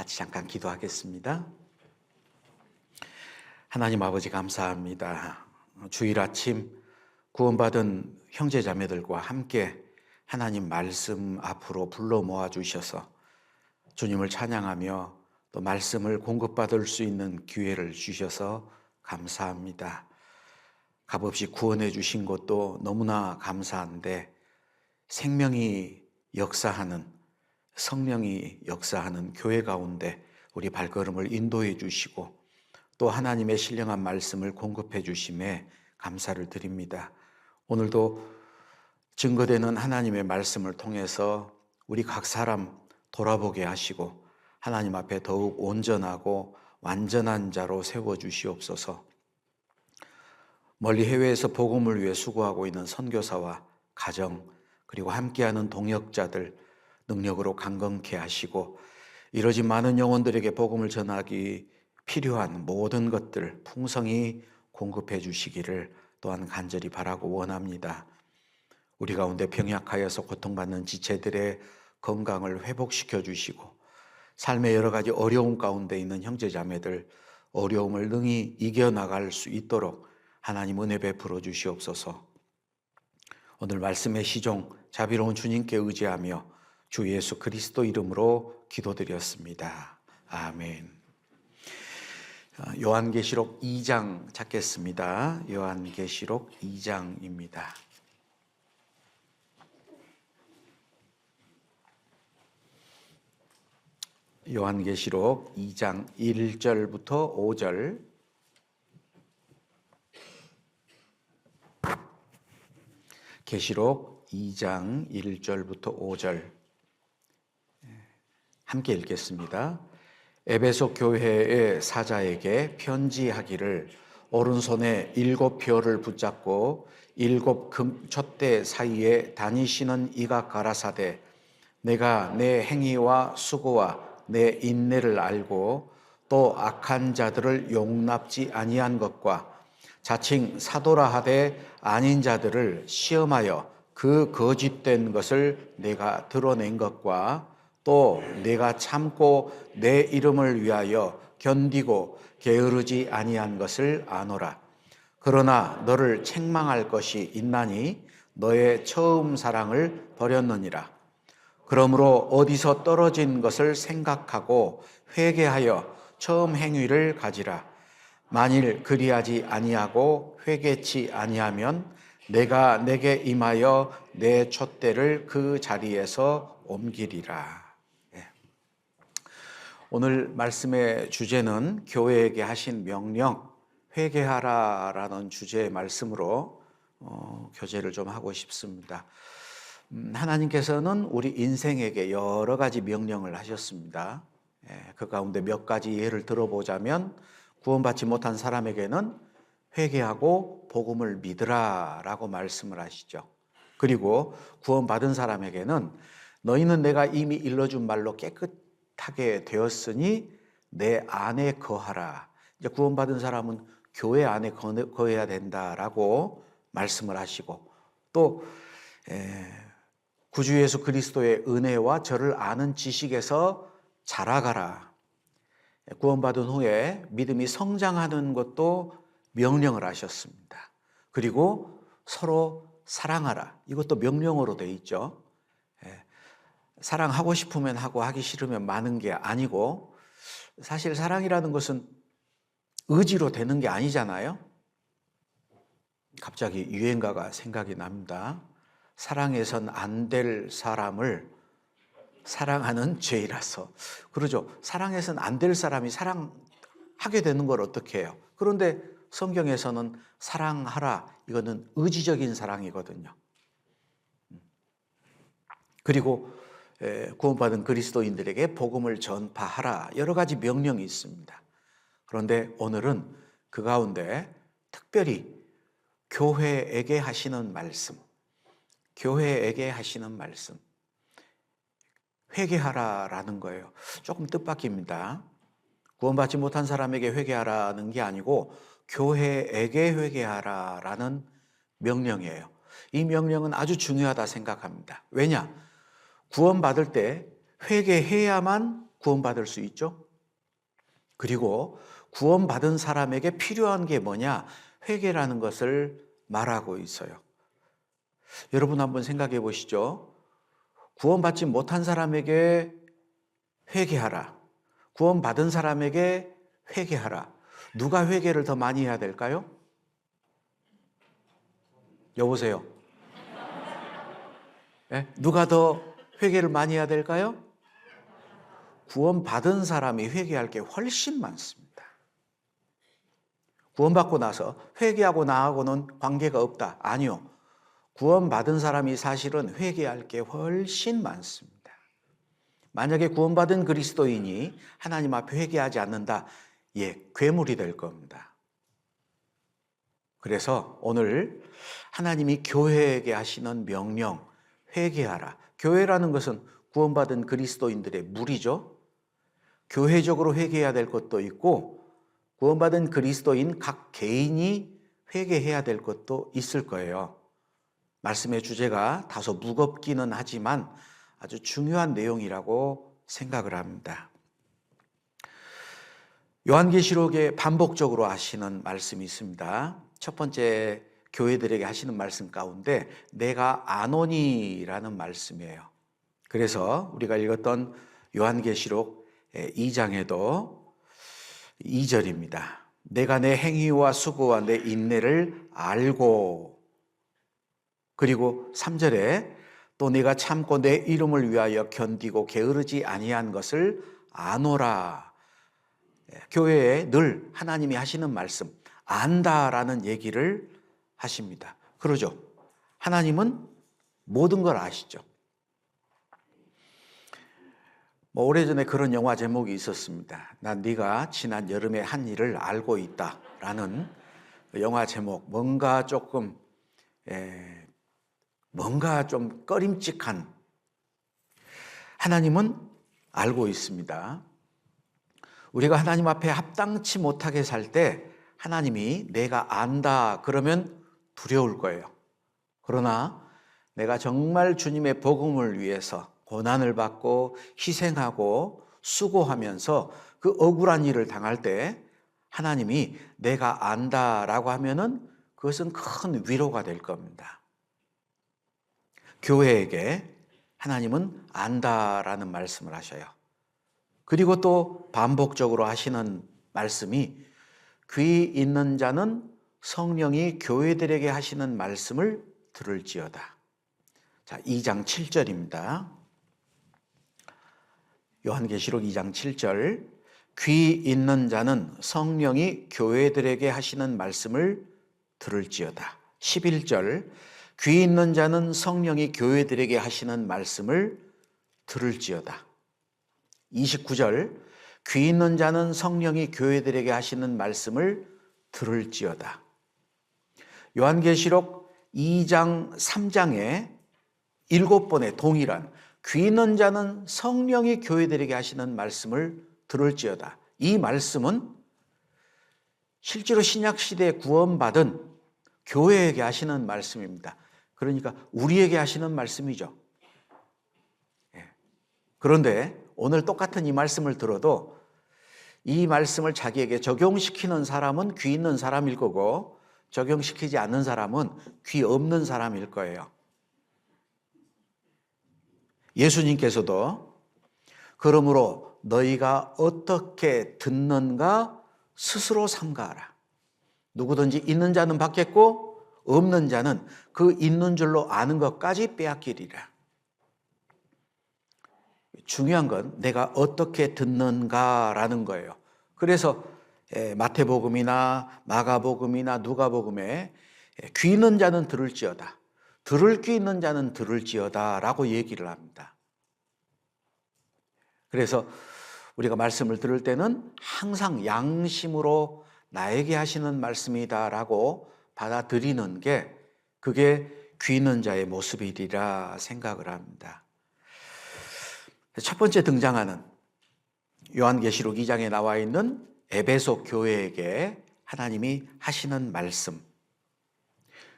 같이 잠깐 기도하겠습니다. 하나님 아버지 감사합니다. 주일 아침 구원받은 형제자매들과 함께 하나님 말씀 앞으로 불러 모아주셔서 주님을 찬양하며 또 말씀을 공급받을 수 있는 기회를 주셔서 감사합니다. 값없이 구원해 주신 것도 너무나 감사한데 생명이 역사하는, 성령이 역사하는 교회 가운데 우리 발걸음을 인도해 주시고 또 하나님의 신령한 말씀을 공급해 주심에 감사를 드립니다. 오늘도 증거되는 하나님의 말씀을 통해서 우리 각 사람 돌아보게 하시고 하나님 앞에 더욱 온전하고 완전한 자로 세워주시옵소서. 멀리 해외에서 복음을 위해 수고하고 있는 선교사와 가정 그리고 함께하는 동역자들 능력으로 강건케 하시고 이러지 많은 영혼들에게 복음을 전하기 필요한 모든 것들 풍성히 공급해 주시기를 또한 간절히 바라고 원합니다. 우리 가운데 병약하여서 고통받는 지체들의 건강을 회복시켜 주시고 삶의 여러 가지 어려움 가운데 있는 형제자매들 어려움을 능히 이겨나갈 수 있도록 하나님 은혜 베풀어 주시옵소서. 오늘 말씀의 시종 자비로운 주님께 의지하며 주 예수 그리스도 이름으로 기도드렸습니다. 아멘. 요한계시록 2장 찾겠습니다. 요한계시록 2장입니다. 요한계시록 2장 1절부터 5절. 계시록 2장 1절부터 5절 함께 읽겠습니다. 에베소 교회의 사자에게 편지하기를 오른손에 7표를 붙잡고 7 촛대 사이에 다니시는 이가 가라사대 내가 내 행위와 수고와 내 인내를 알고 또 악한 자들을 용납지 아니한 것과 자칭 사도라 하되 아닌 자들을 시험하여 그 거짓된 것을 내가 드러낸 것과 또 내가 참고 내 이름을 위하여 견디고 게으르지 아니한 것을 아노라. 그러나 너를 책망할 것이 있나니 너의 처음 사랑을 버렸느니라. 그러므로 어디서 떨어진 것을 생각하고 회개하여 처음 행위를 가지라. 만일 그리하지 아니하고 회개치 아니하면 내가 내게 임하여 내 촛대를 그 자리에서 옮기리라. 오늘 말씀의 주제는 교회에게 하신 명령, 회개하라라는 주제의 말씀으로 교제를 좀 하고 싶습니다. 하나님께서는 우리 인생에게 여러 가지 명령을 하셨습니다. 그 가운데 몇 가지 예를 들어보자면 구원받지 못한 사람에게는 회개하고 복음을 믿으라라고 말씀을 하시죠. 그리고 구원받은 사람에게는 너희는 내가 이미 일러준 말로 깨끗하게 되었으니 내 안에 거하라. 이제 구원받은 사람은 교회 안에 거해야 된다라고 말씀을 하시고 또 구주 예수 그리스도의 은혜와 저를 아는 지식에서 자라가라. 구원받은 후에 믿음이 성장하는 것도 명령을 하셨습니다. 그리고 서로 사랑하라. 이것도 명령으로 되어 있죠. 사랑하고 싶으면 하고 하기 싫으면 마는 게 아니고 사실 사랑이라는 것은 의지로 되는 게 아니잖아요. 갑자기 유행가가 생각이 납니다. 사랑해선 안 될 사람을 사랑하는 죄이라서. 그러죠. 사랑해선 안 될 사람이 사랑하게 되는 걸 어떻게 해요? 그런데 성경에서는 사랑하라. 이거는 의지적인 사랑이거든요. 그리고 구원받은 그리스도인들에게 복음을 전파하라. 여러 가지 명령이 있습니다. 그런데 오늘은 그 가운데 특별히 교회에게 하시는 말씀, 교회에게 하시는 말씀, 회개하라라는 거예요. 조금 뜻밖입니다. 구원받지 못한 사람에게 회개하라는 게 아니고 교회에게 회개하라라는 명령이에요. 이 명령은 아주 중요하다 생각합니다. 왜냐? 구원받을 때 회개해야만 구원받을 수 있죠. 그리고 구원받은 사람에게 필요한 게 뭐냐? 회개라는 것을 말하고 있어요. 여러분 한번 생각해 보시죠. 구원받지 못한 사람에게 회개하라. 구원받은 사람에게 회개하라. 누가 회개를 더 많이 해야 될까요? 여보세요. 네? 누가 더 회개를 많이 해야 될까요? 구원받은 사람이 회개할 게 훨씬 많습니다. 구원받고 나서 회개하고 나하고는 관계가 없다. 아니요. 구원받은 사람이 사실은 회개할 게 훨씬 많습니다. 만약에 구원받은 그리스도인이 하나님 앞에 회개하지 않는다. 괴물이 될 겁니다. 그래서 오늘 하나님이 교회에게 하시는 명령, 회개하라. 교회라는 것은 구원받은 그리스도인들의 무리죠. 교회적으로 회개해야 될 것도 있고 구원받은 그리스도인 각 개인이 회개해야 될 것도 있을 거예요. 말씀의 주제가 다소 무겁기는 하지만 아주 중요한 내용이라고 생각을 합니다. 요한계시록에 반복적으로 하시는 말씀이 있습니다. 첫 번째 교회들에게 하시는 말씀 가운데 내가 아노니라는 말씀이에요. 그래서 우리가 읽었던 요한계시록 2장에도 2절입니다. 내가 내 행위와 수고와 내 인내를 알고, 그리고 3절에 또 내가 참고 내 이름을 위하여 견디고 게으르지 아니한 것을 아노라. 교회에 늘 하나님이 하시는 말씀, 안다라는 얘기를 하십니다. 그러죠. 하나님은 모든 걸 아시죠. 오래전에 그런 영화 제목이 있었습니다. 난 네가 지난 여름에 한 일을 알고 있다라는 영화 제목. 뭔가 좀 꺼림칙한, 하나님은 알고 있습니다. 우리가 하나님 앞에 합당치 못하게 살 때 하나님이 내가 안다 그러면 두려울 거예요. 그러나 내가 정말 주님의 복음을 위해서 고난을 받고 희생하고 수고하면서 그 억울한 일을 당할 때 하나님이 내가 안다라고 하면은 그것은 큰 위로가 될 겁니다. 교회에게 하나님은 안다라는 말씀을 하셔요. 그리고 또 반복적으로 하시는 말씀이 귀 있는 자는 성령이 교회들에게 하시는 말씀을 들을지어다. 자, 2장 7절입니다. 요한계시록 2장 7절. 귀 있는 자는 성령이 교회들에게 하시는 말씀을 들을지어다. 11절. 귀 있는 자는 성령이 교회들에게 하시는 말씀을 들을지어다. 29절. 귀 있는 자는 성령이 교회들에게 하시는 말씀을 들을지어다. 요한계시록 2장 3장에 7번의 동일한 귀 있는 자는 성령이 교회들에게 하시는 말씀을 들을지어다. 이 말씀은 실제로 신약시대에 구원받은 교회에게 하시는 말씀입니다. 그러니까 우리에게 하시는 말씀이죠. 그런데 오늘 똑같은 이 말씀을 들어도 이 말씀을 자기에게 적용시키는 사람은 귀 있는 사람일 거고 적용시키지 않는 사람은 귀 없는 사람일 거예요. 예수님께서도 그러므로 너희가 어떻게 듣는가 스스로 삼가하라. 누구든지 있는 자는 받겠고 없는 자는 그 있는 줄로 아는 것까지 빼앗기리라. 중요한 건 내가 어떻게 듣는가라는 거예요. 그래서 마태복음이나 마가복음이나 누가복음에 귀 있는 자는 들을지어다, 들을 귀 있는 자는 들을지어다 라고 얘기를 합니다. 그래서 우리가 말씀을 들을 때는 항상 양심으로 나에게 하시는 말씀이다 라고 받아들이는 게 그게 귀 있는 자의 모습이리라 생각을 합니다. 첫 번째 등장하는 요한계시록 2장에 나와 있는 에베소 교회에게 하나님이 하시는 말씀,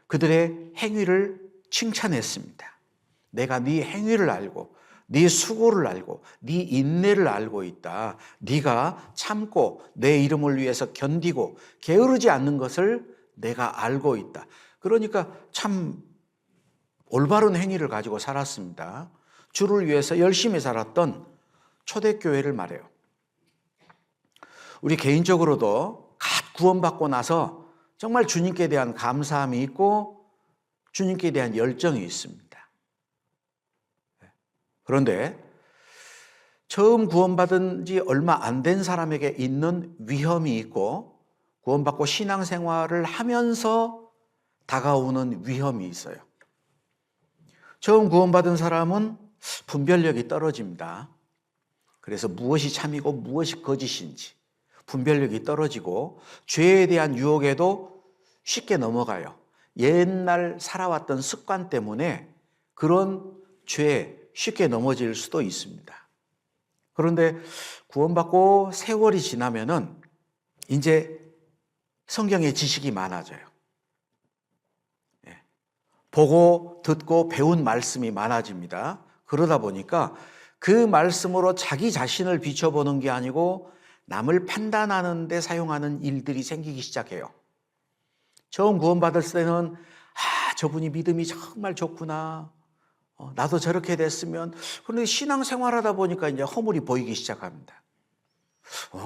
그들의 행위를 칭찬했습니다. 내가 네 행위를 알고 네 수고를 알고 네 인내를 알고 있다. 네가 참고 내 이름을 위해서 견디고 게으르지 않는 것을 내가 알고 있다. 그러니까 참 올바른 행위를 가지고 살았습니다. 주를 위해서 열심히 살았던 초대교회를 말해요. 우리 개인적으로도 갓 구원받고 나서 정말 주님께 대한 감사함이 있고 주님께 대한 열정이 있습니다. 그런데 처음 구원받은 지 얼마 안 된 사람에게 있는 위험이 있고 구원받고 신앙생활을 하면서 다가오는 위험이 있어요. 처음 구원받은 사람은 분별력이 떨어집니다. 그래서 무엇이 참이고 무엇이 거짓인지 분별력이 떨어지고 죄에 대한 유혹에도 쉽게 넘어가요. 옛날 살아왔던 습관 때문에 그런 죄에 쉽게 넘어질 수도 있습니다. 그런데 구원받고 세월이 지나면은 이제 성경의 지식이 많아져요. 보고 듣고 배운 말씀이 많아집니다. 그러다 보니까 그 말씀으로 자기 자신을 비춰보는 게 아니고 남을 판단하는 데 사용하는 일들이 생기기 시작해요. 처음 구원받을 때는 저분이 믿음이 정말 좋구나. 나도 저렇게 됐으면. 그런데 신앙생활하다 보니까 이제 허물이 보이기 시작합니다.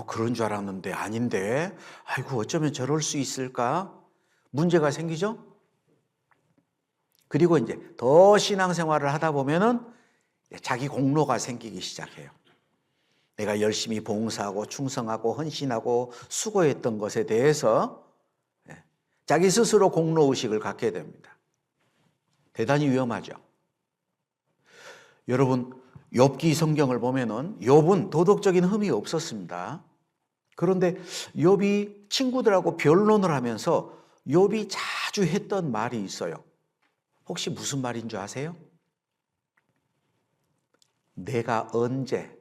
그런 줄 알았는데 아닌데. 아이고 어쩌면 저럴 수 있을까? 문제가 생기죠? 그리고 이제 더 신앙생활을 하다 보면은 자기 공로가 생기기 시작해요. 내가 열심히 봉사하고 충성하고 헌신하고 수고했던 것에 대해서 자기 스스로 공로의식을 갖게 됩니다. 대단히 위험하죠. 여러분, 욥기 성경을 보면은 욥은 도덕적인 흠이 없었습니다. 그런데 욥이 친구들하고 변론을 하면서 욥이 자주 했던 말이 있어요. 혹시 무슨 말인 줄 아세요? 내가 언제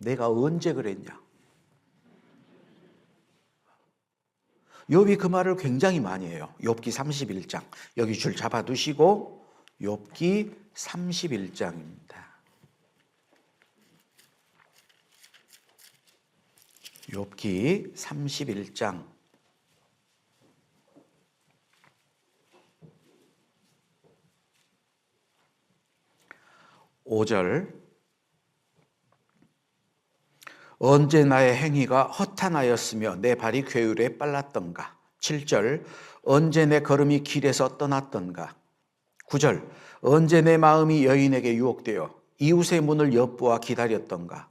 그랬냐? 욥이 그 말을 굉장히 많이 해요. 욥기 31장. 여기 줄 잡아 두시고 욥기 31장입니다. 욥기 31장 5절. 언제 나의 행위가 허탄하였으며 내 발이 괴율에 빨랐던가. 7절. 언제 내 걸음이 길에서 떠났던가. 9절. 언제 내 마음이 여인에게 유혹되어 이웃의 문을 엿보아 기다렸던가.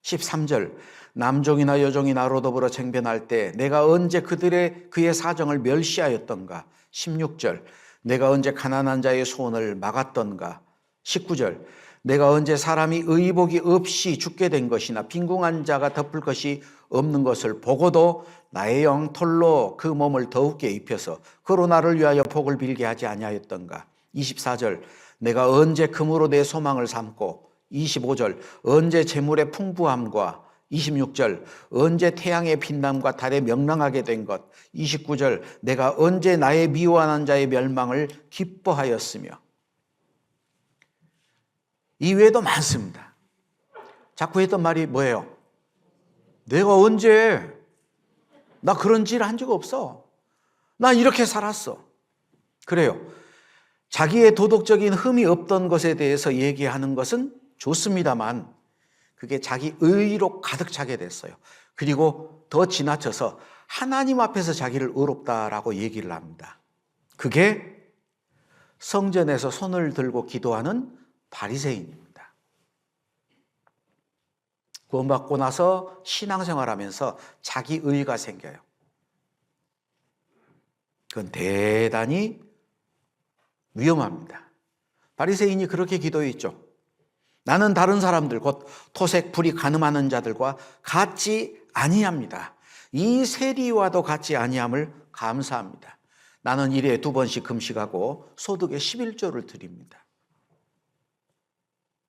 13절. 남종이나 여종이 나로 더불어 쟁변할 때 내가 언제 그의 사정을 멸시하였던가. 16절. 내가 언제 가난한 자의 소원을 막았던가. 19절. 내가 언제 사람이 의복이 없이 죽게 된 것이나 빈궁한 자가 덮을 것이 없는 것을 보고도 나의 영 털로 그 몸을 더욱게 입혀서 그로 나를 위하여 복을 빌게 하지 아니하였던가. 24절. 내가 언제 금으로 내 소망을 삼고. 25절. 언제 재물의 풍부함과. 26절. 언제 태양의 빛남과 달에 명랑하게 된 것. 29절. 내가 언제 나의 미워하는 자의 멸망을 기뻐하였으며. 이외에도 많습니다. 자꾸 했던 말이 뭐예요? 내가 언제? 나 그런 짓을 한 적 없어. 나 이렇게 살았어. 그래요. 자기의 도덕적인 흠이 없던 것에 대해서 얘기하는 것은 좋습니다만 그게 자기 의로 가득 차게 됐어요. 그리고 더 지나쳐서 하나님 앞에서 자기를 의롭다라고 얘기를 합니다. 그게 성전에서 손을 들고 기도하는 바리새인입니다. 구원받고 나서 신앙생활하면서 자기 의가 생겨요. 그건 대단히 위험합니다. 바리새인이 그렇게 기도했죠. 나는 다른 사람들 곧 토색 불이 간음하는 자들과 같지 아니합니다. 이 세리와도 같지 아니함을 감사합니다. 나는 일에 2번씩 금식하고 소득의 11조를 드립니다.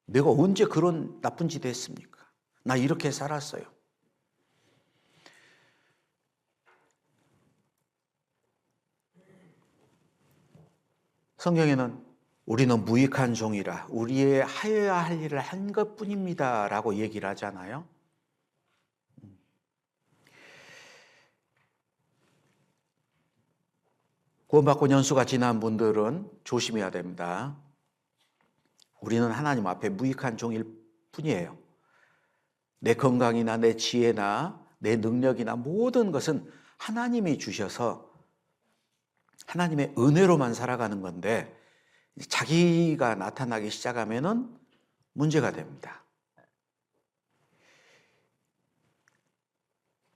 내가 언제 그런 나쁜 짓 했습니까? 나 이렇게 살았어요. 성경에는 우리는 무익한 종이라 우리의 하여야 할 일을 한 것뿐입니다 라고 얘기를 하잖아요. 구원받고 연수가 지난 분들은 조심해야 됩니다. 우리는 하나님 앞에 무익한 종일 뿐이에요. 내 건강이나 내 지혜나 내 능력이나 모든 것은 하나님이 주셔서 하나님의 은혜로만 살아가는 건데 자기가 나타나기 시작하면은 문제가 됩니다.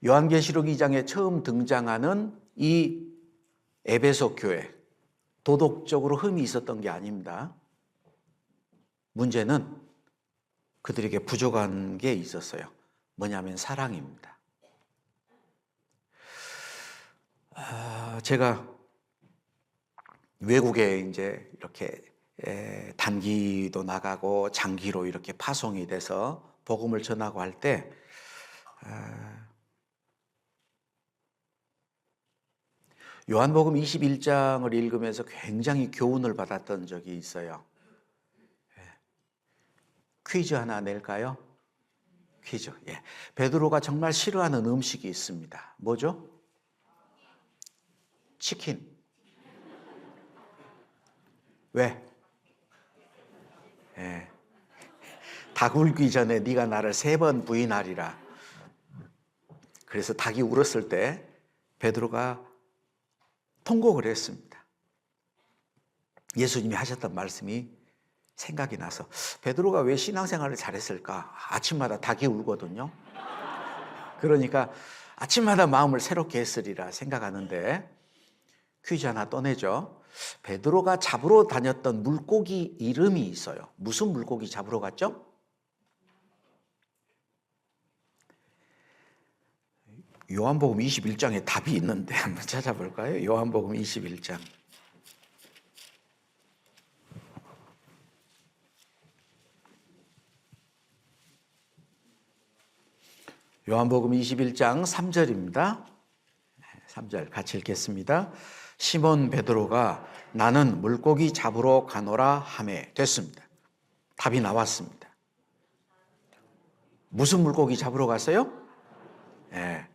요한계시록 2장에 처음 등장하는 이 에베소 교회, 도덕적으로 흠이 있었던 게 아닙니다. 문제는 그들에게 부족한 게 있었어요. 뭐냐면 사랑입니다. 제가 외국에 이제 이렇게 단기도 나가고 장기로 이렇게 파송이 돼서 복음을 전하고 할 때 요한복음 21장을 읽으면서 굉장히 교훈을 받았던 적이 있어요. 퀴즈 하나 낼까요? 퀴즈. 예. 베드로가 정말 싫어하는 음식이 있습니다. 뭐죠? 치킨. 왜? 예. 닭 울기 전에 네가 나를 3번 부인하리라. 그래서 닭이 울었을 때 베드로가 통곡을 했습니다. 예수님이 하셨던 말씀이 생각이 나서 베드로가 왜 신앙생활을 잘했을까? 아침마다 닭이 울거든요. 그러니까 아침마다 마음을 새롭게 했으리라 생각하는데 퀴즈 하나 떠내죠. 베드로가 잡으러 다녔던 물고기 이름이 있어요. 무슨 물고기 잡으러 갔죠? 요한복음 21장에 답이 있는데 한번 찾아볼까요? 요한복음 21장. 요한복음 21장 3절입니다. 3절 같이 읽겠습니다. 시몬 베드로가 나는 물고기 잡으러 가노라 하매 됐습니다. 답이 나왔습니다. 무슨 물고기 잡으러 갔어요? 네.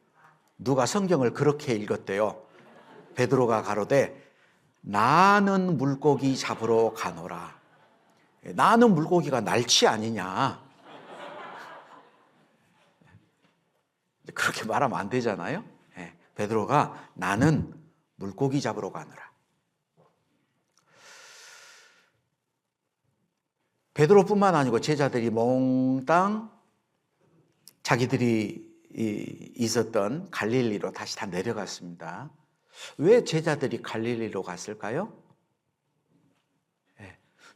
누가 성경을 그렇게 읽었대요. 베드로가 가로되 나는 물고기 잡으러 가노라. 나는 물고기가 날치 아니냐. 그렇게 말하면 안 되잖아요. 베드로가 나는 물고기 잡으러 가노라. 베드로뿐만 아니고 제자들이 몽땅 자기들이 있었던 갈릴리로 다시 다 내려갔습니다. 왜 제자들이 갈릴리로 갔을까요?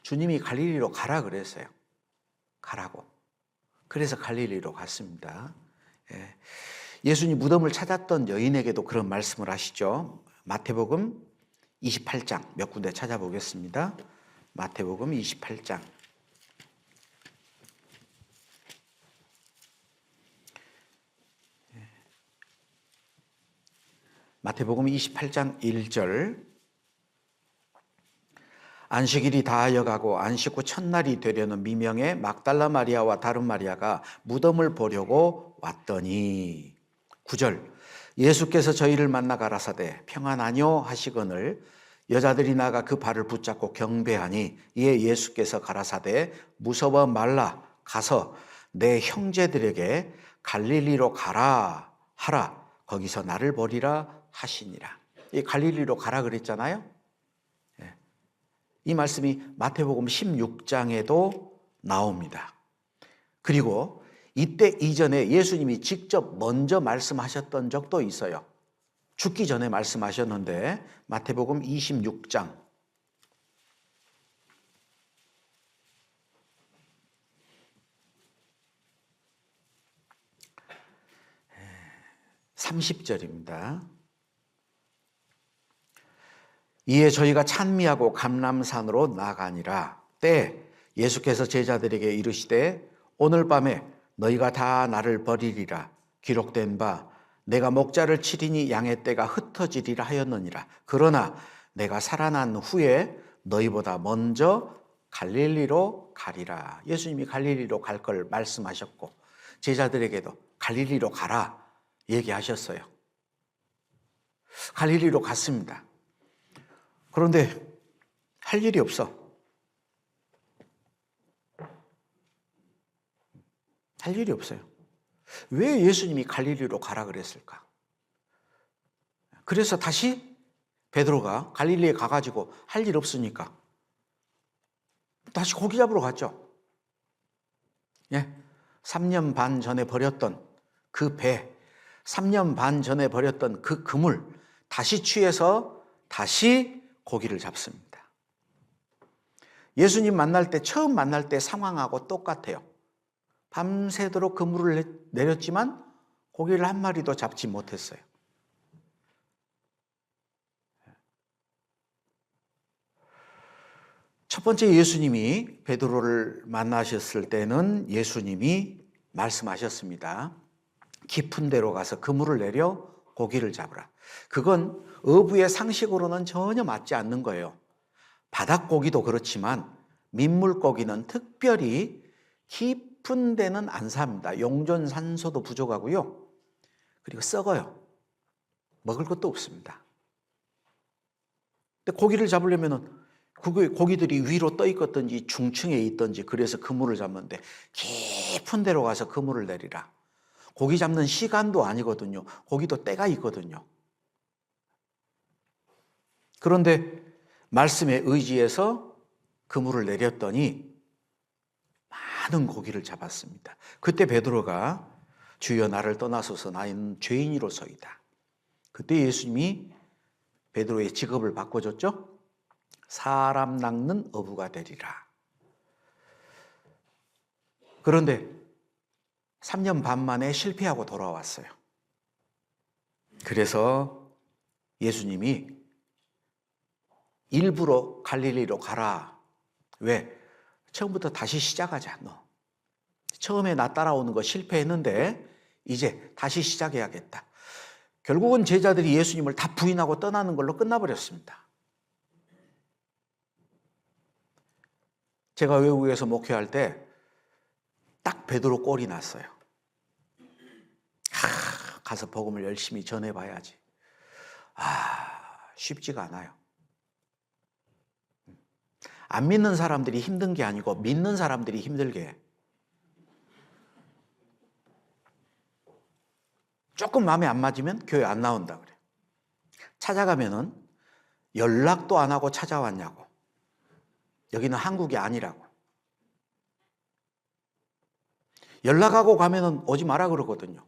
주님이 갈릴리로 가라 그랬어요. 가라고. 그래서 갈릴리로 갔습니다. 예수님 무덤을 찾았던 여인에게도 그런 말씀을 하시죠. 마태복음 28장 몇 군데 찾아보겠습니다. 마태복음 28장. 마태복음 28장 1절. 안식일이 다하여가고 안식 후 첫날이 되려는 미명에 막달라 마리아와 다른 마리아가 무덤을 보려고 왔더니 9절. 예수께서 저희를 만나 가라사대 평안하뇨 하시거늘 여자들이 나가 그 발을 붙잡고 경배하니 이에 예수께서 가라사대 무서워 말라 가서 내 형제들에게 갈릴리로 가라 하라 거기서 나를 보리라 하시니라. 이 갈릴리로 가라 그랬잖아요. 이 말씀이 마태복음 16장에도 나옵니다. 그리고 이때 이전에 예수님이 직접 먼저 말씀하셨던 적도 있어요. 죽기 전에 말씀하셨는데 마태복음 26장 30절입니다. 이에 저희가 찬미하고 감람산으로 나가니라. 때 예수께서 제자들에게 이르시되 오늘 밤에 너희가 다 나를 버리리라. 기록된 바 내가 목자를 치리니 양의 떼가 흩어지리라 하였느니라. 그러나 내가 살아난 후에 너희보다 먼저 갈릴리로 가리라. 예수님이 갈릴리로 갈 걸 말씀하셨고 제자들에게도 갈릴리로 가라 얘기하셨어요. 갈릴리로 갔습니다. 그런데 할 일이 없어. 할 일이 없어요. 왜 예수님이 갈릴리로 가라 그랬을까? 그래서 다시 베드로가 갈릴리에 가가지고 할 일 없으니까 다시 고기 잡으러 갔죠. 예, 3년 반 전에 버렸던 그 배, 3년 반 전에 버렸던 그 그물 다시 취해서 다시 고기를 잡습니다. 예수님 만날 때, 처음 만날 때 상황하고 똑같아요. 밤새도록 그물을 내렸지만 고기를 한 마리도 잡지 못했어요. 첫 번째 예수님이 베드로를 만나셨을 때는 예수님이 말씀하셨습니다. 깊은 데로 가서 그물을 내려 고기를 잡으라. 그건 어부의 상식으로는 전혀 맞지 않는 거예요. 바닷고기도 그렇지만 민물고기는 특별히 깊은 데는 안 삽니다. 용존 산소도 부족하고요. 그리고 썩어요. 먹을 것도 없습니다. 근데 고기를 잡으려면은 고기들이 위로 떠 있었든지 중층에 있든지 그래서 그물을 잡는데 깊은 데로 가서 그물을 내리라. 고기 잡는 시간도 아니거든요. 고기도 때가 있거든요. 그런데 말씀에 의지해서 그물을 내렸더니 많은 고기를 잡았습니다. 그때 베드로가 주여 나를 떠나소서 나는 죄인이로소이다. 그때 예수님이 베드로의 직업을 바꿔줬죠. 사람 낚는 어부가 되리라. 그런데 3년 반 만에 실패하고 돌아왔어요. 그래서 예수님이 일부러 갈릴리로 가라. 왜? 처음부터 다시 시작하자. 너 처음에 나 따라오는 거 실패했는데 이제 다시 시작해야겠다. 결국은 제자들이 예수님을 다 부인하고 떠나는 걸로 끝나버렸습니다. 제가 외국에서 목회할 때 딱 베드로 꼴이 났어요. 가서 복음을 열심히 전해봐야지. 쉽지가 않아요. 안 믿는 사람들이 힘든 게 아니고 믿는 사람들이 힘들게 해. 조금 마음에 안 맞으면 교회 안 나온다 그래. 찾아가면은 연락도 안 하고 찾아왔냐고. 여기는 한국이 아니라고. 연락하고 가면은 오지 마라 그러거든요.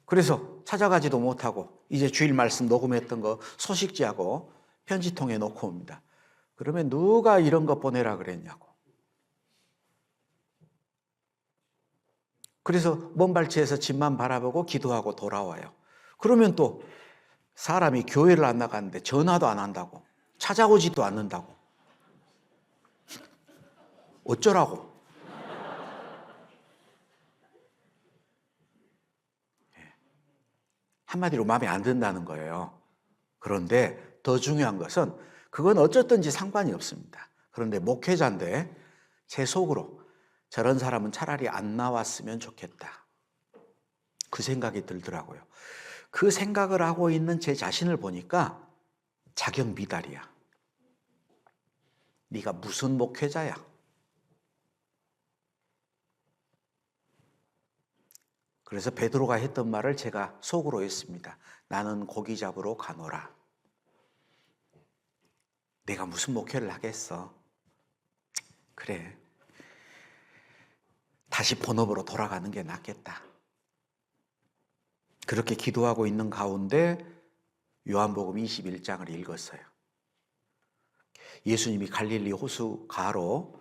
그래서 찾아가지도 못하고 이제 주일 말씀 녹음했던 거 소식지하고 편지통에 놓고 옵니다. 그러면 누가 이런 거 보내라 그랬냐고. 그래서 먼 발치에서 집만 바라보고 기도하고 돌아와요. 그러면 또 사람이 교회를 안 나가는데 전화도 안 한다고. 찾아오지도 않는다고. 어쩌라고. 한마디로 마음에 안 든다는 거예요. 그런데 더 중요한 것은 그건 어쨌든지 상관이 없습니다. 그런데 목회자인데 제 속으로 저런 사람은 차라리 안 나왔으면 좋겠다. 그 생각이 들더라고요. 그 생각을 하고 있는 제 자신을 보니까 자격 미달이야. 네가 무슨 목회자야? 그래서 베드로가 했던 말을 제가 속으로 했습니다. 나는 고기 잡으러 가노라. 내가 무슨 목회를 하겠어? 그래. 다시 본업으로 돌아가는 게 낫겠다. 그렇게 기도하고 있는 가운데 요한복음 21장을 읽었어요. 예수님이 갈릴리 호수 가로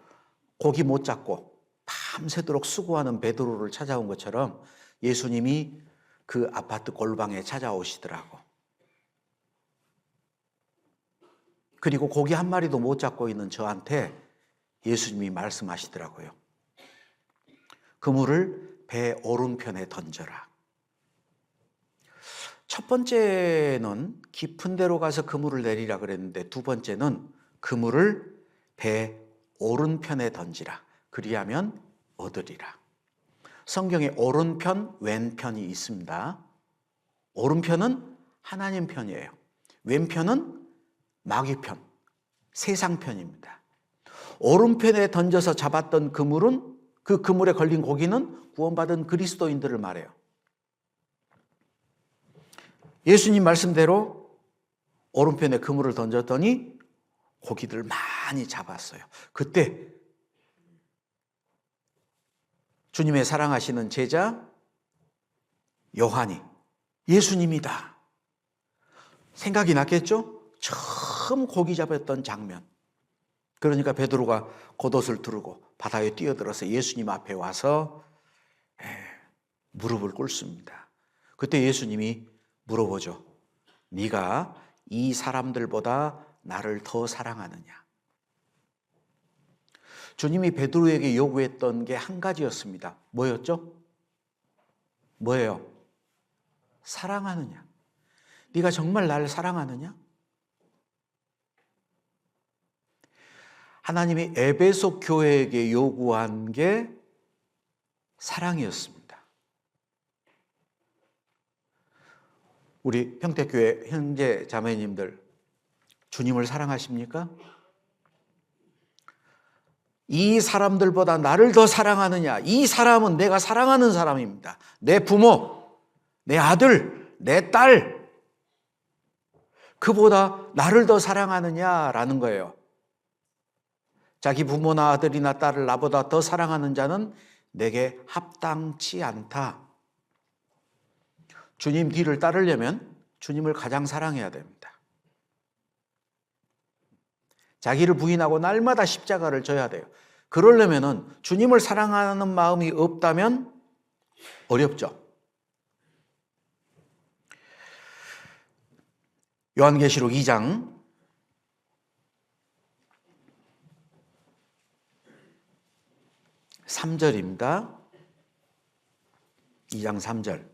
고기 못 잡고 밤새도록 수고하는 베드로를 찾아온 것처럼 예수님이 그 아파트 골방에 찾아오시더라고. 그리고 고기 한 마리도 못 잡고 있는 저한테 예수님이 말씀하시더라고요. 그물을 배 오른편에 던져라. 첫 번째는 깊은 데로 가서 그물을 내리라 그랬는데 두 번째는 그물을 배 오른편에 던지라. 그리하면 얻으리라. 성경에 오른편, 왼편이 있습니다. 오른편은 하나님 편이에요. 왼편은 마귀 편, 세상 편입니다. 오른편에 던져서 잡았던 그물은, 그 그물에 걸린 고기는 구원받은 그리스도인들을 말해요. 예수님 말씀대로 오른편에 그물을 던졌더니 고기들을 많이 잡았어요. 그때 주님의 사랑하시는 제자 요한이 예수님이다 생각이 났겠죠? 처음 고기 잡았던 장면. 그러니까 베드로가 겉옷을 두르고 바다에 뛰어들어서 예수님 앞에 와서 무릎을 꿇습니다. 그때 예수님이 물어보죠. 네가 이 사람들보다 나를 더 사랑하느냐? 주님이 베드로에게 요구했던 게 한 가지였습니다. 뭐였죠? 뭐예요? 사랑하느냐? 네가 정말 나를 사랑하느냐? 하나님이 에베소 교회에게 요구한 게 사랑이었습니다. 우리 평택교회 형제 자매님들, 주님을 사랑하십니까? 이 사람들보다 나를 더 사랑하느냐? 이 사람은 내가 사랑하는 사람입니다. 내 부모, 내 아들, 내 딸, 그보다 나를 더 사랑하느냐라는 거예요. 자기 부모나 아들이나 딸을 나보다 더 사랑하는 자는 내게 합당치 않다. 주님 뒤를 따르려면 주님을 가장 사랑해야 됩니다. 자기를 부인하고 날마다 십자가를 져야 돼요. 그러려면 주님을 사랑하는 마음이 없다면 어렵죠. 요한계시록 2장 3절입니다. 2장 3절.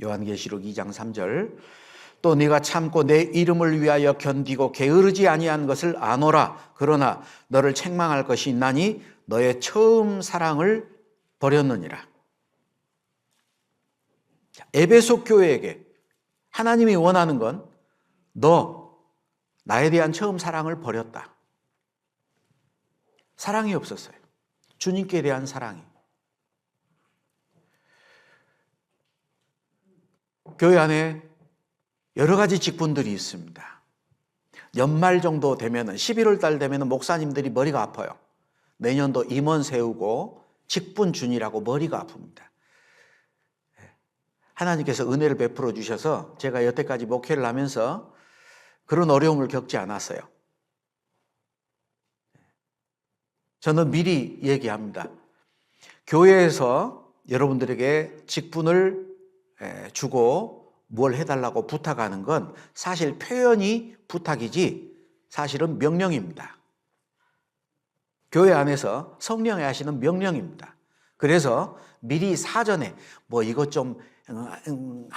요한계시록 2장 3절. 또 네가 참고 내 이름을 위하여 견디고 게으르지 아니한 것을 아노라. 그러나 너를 책망할 것이 있나니 너의 처음 사랑을 버렸느니라. 에베소 교회에게 하나님이 원하는 건 너 나에 대한 처음 사랑을 버렸다. 사랑이 없었어요. 주님께 대한 사랑이. 교회 안에 여러 가지 직분들이 있습니다. 연말 정도 되면은 11월 달 되면은 목사님들이 머리가 아파요. 내년도 임원 세우고 직분 준이라고 머리가 아픕니다. 하나님께서 은혜를 베풀어 주셔서 제가 여태까지 목회를 하면서 그런 어려움을 겪지 않았어요. 저는 미리 얘기합니다. 교회에서 여러분들에게 직분을 주고 뭘 해달라고 부탁하는 건 사실 표현이 부탁이지 사실은 명령입니다. 교회 안에서 성령이 하시는 명령입니다. 그래서 미리 사전에 뭐 이것 좀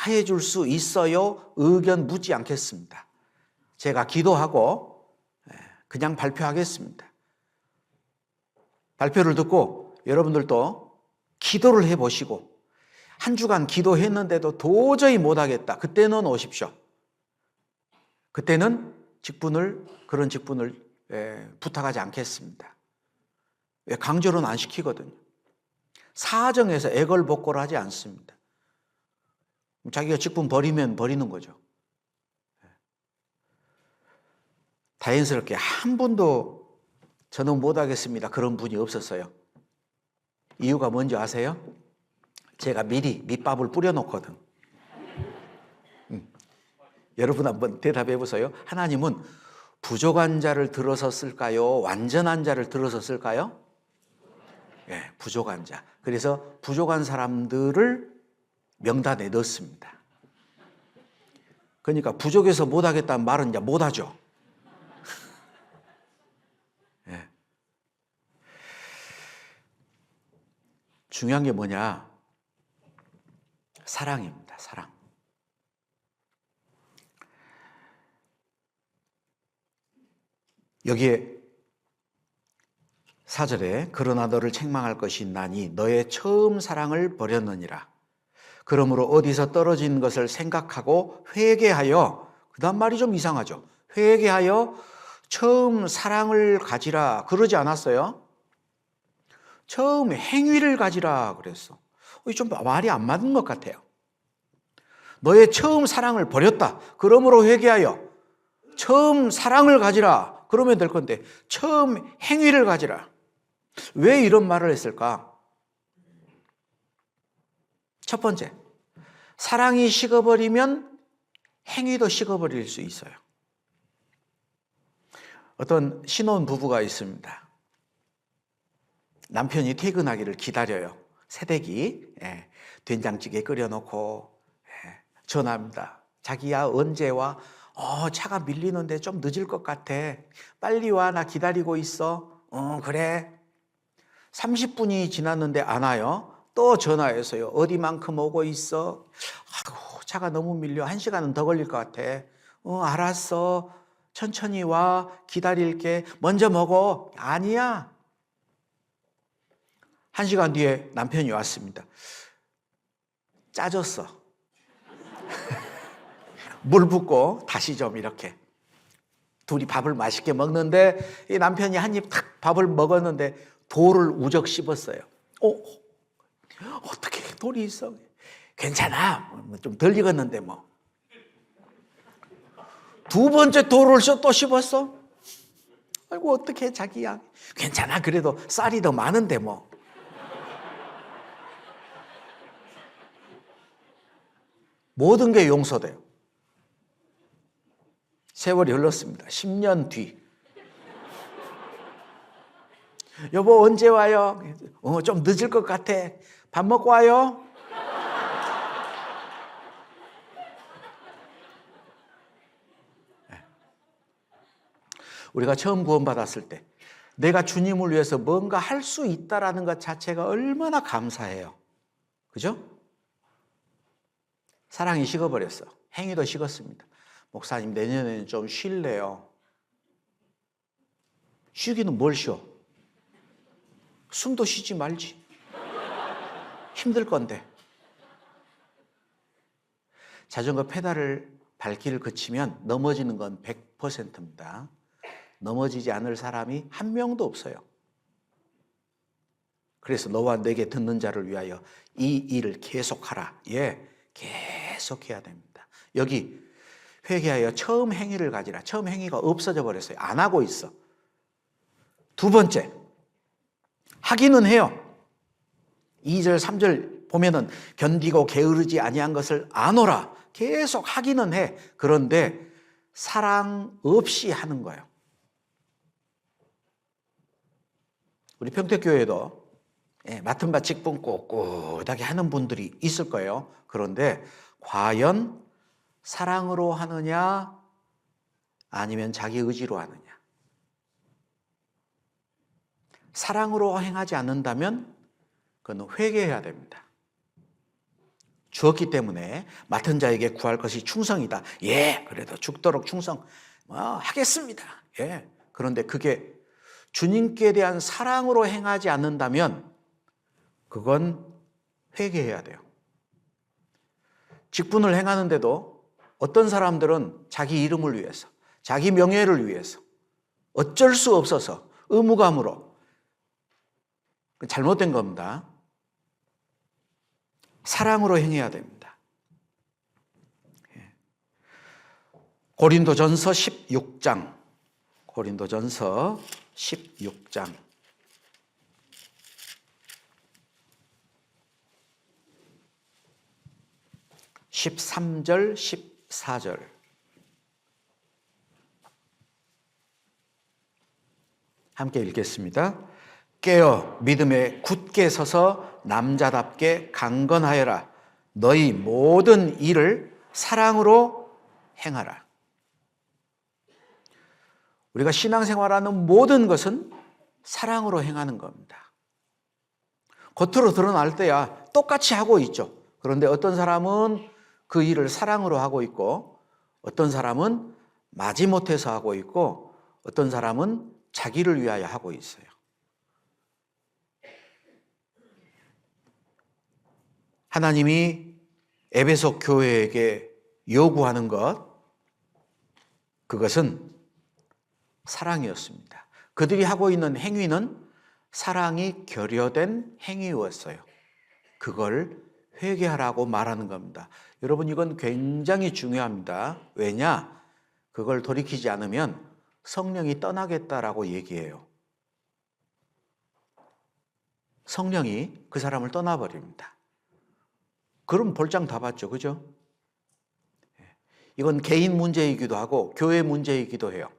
해줄 수 있어요? 의견 묻지 않겠습니다. 제가 기도하고 그냥 발표하겠습니다. 발표를 듣고 여러분들도 기도를 해보시고 한 주간 기도했는데도 도저히 못하겠다. 그때는 오십시오. 그때는 그런 직분을 부탁하지 않겠습니다. 강조는 안 시키거든요. 사정에서 애걸복걸을 하지 않습니다. 자기가 직분 버리면 버리는 거죠. 다행스럽게 한 분도 저는 못하겠습니다. 그런 분이 없었어요. 이유가 뭔지 아세요? 제가 미리 밑밥을 뿌려놓거든. 여러분 한번 대답해 보세요. 하나님은 부족한 자를 들어서 쓸까요? 완전한 자를 들어서 쓸까요? 네, 부족한 자. 그래서 부족한 사람들을 명단에 넣습니다. 그러니까 부족해서 못하겠다는 말은 이제 못하죠. 네. 중요한 게 뭐냐? 사랑입니다. 사랑. 여기에 4절에 그러나 너를 책망할 것이 있나니 너의 처음 사랑을 버렸느니라. 그러므로 어디서 떨어진 것을 생각하고 회개하여, 그 다음 말이 좀 이상하죠. 회개하여 처음 사랑을 가지라 그러지 않았어요? 처음 행위를 가지라 그랬어. 좀 말이 안 맞는 것 같아요. 너의 처음 사랑을 버렸다. 그러므로 회개하여 처음 사랑을 가지라. 그러면 될 건데 처음 행위를 가지라. 왜 이런 말을 했을까? 첫 번째, 사랑이 식어버리면 행위도 식어버릴 수 있어요. 어떤 신혼 부부가 있습니다. 남편이 퇴근하기를 기다려요. 새댁이 된장찌개 끓여놓고 전화합니다. 자기야 언제 와? 차가 밀리는데 좀 늦을 것 같아. 빨리 와, 나 기다리고 있어. 그래. 30분이 지났는데 안 와요. 또 전화해서요. 어디만큼 오고 있어? 아이고, 차가 너무 밀려. 1시간은 더 걸릴 것 같아. 알았어. 천천히 와. 기다릴게. 먼저 먹어. 아니야. 1시간 뒤에 남편이 왔습니다. 짜졌어. 물 붓고 다시 좀 이렇게. 둘이 밥을 맛있게 먹는데 이 남편이 한 입 탁 밥을 먹었는데 돌을 우적 씹었어요. 어떻게 돌이 있어? 괜찮아. 좀 덜 익었는데 뭐. 두 번째 돌을 또 씹었어? 아이고 어떡해 자기야. 괜찮아. 그래도 쌀이 더 많은데 뭐. 모든 게 용서돼요. 세월이 흘렀습니다. 10년 뒤. 여보 언제 와요? 좀 늦을 것 같아. 밥 먹고 와요? 우리가 처음 구원받았을 때 내가 주님을 위해서 뭔가 할 수 있다라는 것 자체가 얼마나 감사해요. 그죠? 사랑이 식어버렸어. 행위도 식었습니다. 목사님 내년에는 좀 쉴래요. 쉬기는 뭘 쉬어? 숨도 쉬지 말지. 힘들 건데. 자전거 페달을 밟기를 그치면 넘어지는 건 100%입니다. 넘어지지 않을 사람이 한 명도 없어요. 그래서 너와 내게 듣는 자를 위하여 이 일을 계속하라. 계속해야 됩니다. 여기 회개하여 처음 행위를 가지라. 처음 행위가 없어져 버렸어요. 안 하고 있어. 두 번째, 하기는 해요. 2절, 3절 보면은 견디고 게으르지 아니한 것을 아노라. 계속 하기는 해. 그런데 사랑 없이 하는 거예요. 우리 평택교회도 맡은 바 직분 꼿꼿하게 하는 분들이 있을 거예요. 그런데 과연 사랑으로 하느냐 아니면 자기 의지로 하느냐. 사랑으로 행하지 않는다면 그건 회개해야 됩니다. 주었기 때문에 맡은 자에게 구할 것이 충성이다. 그래도 죽도록 충성하겠습니다. 그런데 그게 주님께 대한 사랑으로 행하지 않는다면 그건 회개해야 돼요. 직분을 행하는데도 어떤 사람들은 자기 이름을 위해서, 자기 명예를 위해서 어쩔 수 없어서 의무감으로 잘못된 겁니다. 사랑으로 행해야 됩니다. 고린도전서 16장, 고린도전서 16장 13절, 14절. 함께 읽겠습니다. 깨어 믿음에 굳게 서서 남자답게 강건하여라. 너희 모든 일을 사랑으로 행하라. 우리가 신앙생활하는 모든 것은 사랑으로 행하는 겁니다. 겉으로 드러날 때야 똑같이 하고 있죠. 그런데 어떤 사람은 그 일을 사랑으로 하고 있고 어떤 사람은 마지못해서 하고 있고 어떤 사람은 자기를 위하여 하고 있어요. 하나님이 에베소 교회에게 요구하는 그것은 사랑이었습니다. 그들이 하고 있는 행위는 사랑이 결여된 행위였어요. 그걸 회개하라고 말하는 겁니다. 여러분, 이건 굉장히 중요합니다. 왜냐? 그걸 돌이키지 않으면 성령이 떠나겠다라고 얘기해요. 성령이 그 사람을 떠나버립니다. 그럼 볼장 다 봤죠, 그죠? 이건 개인 문제이기도 하고 교회 문제이기도 해요.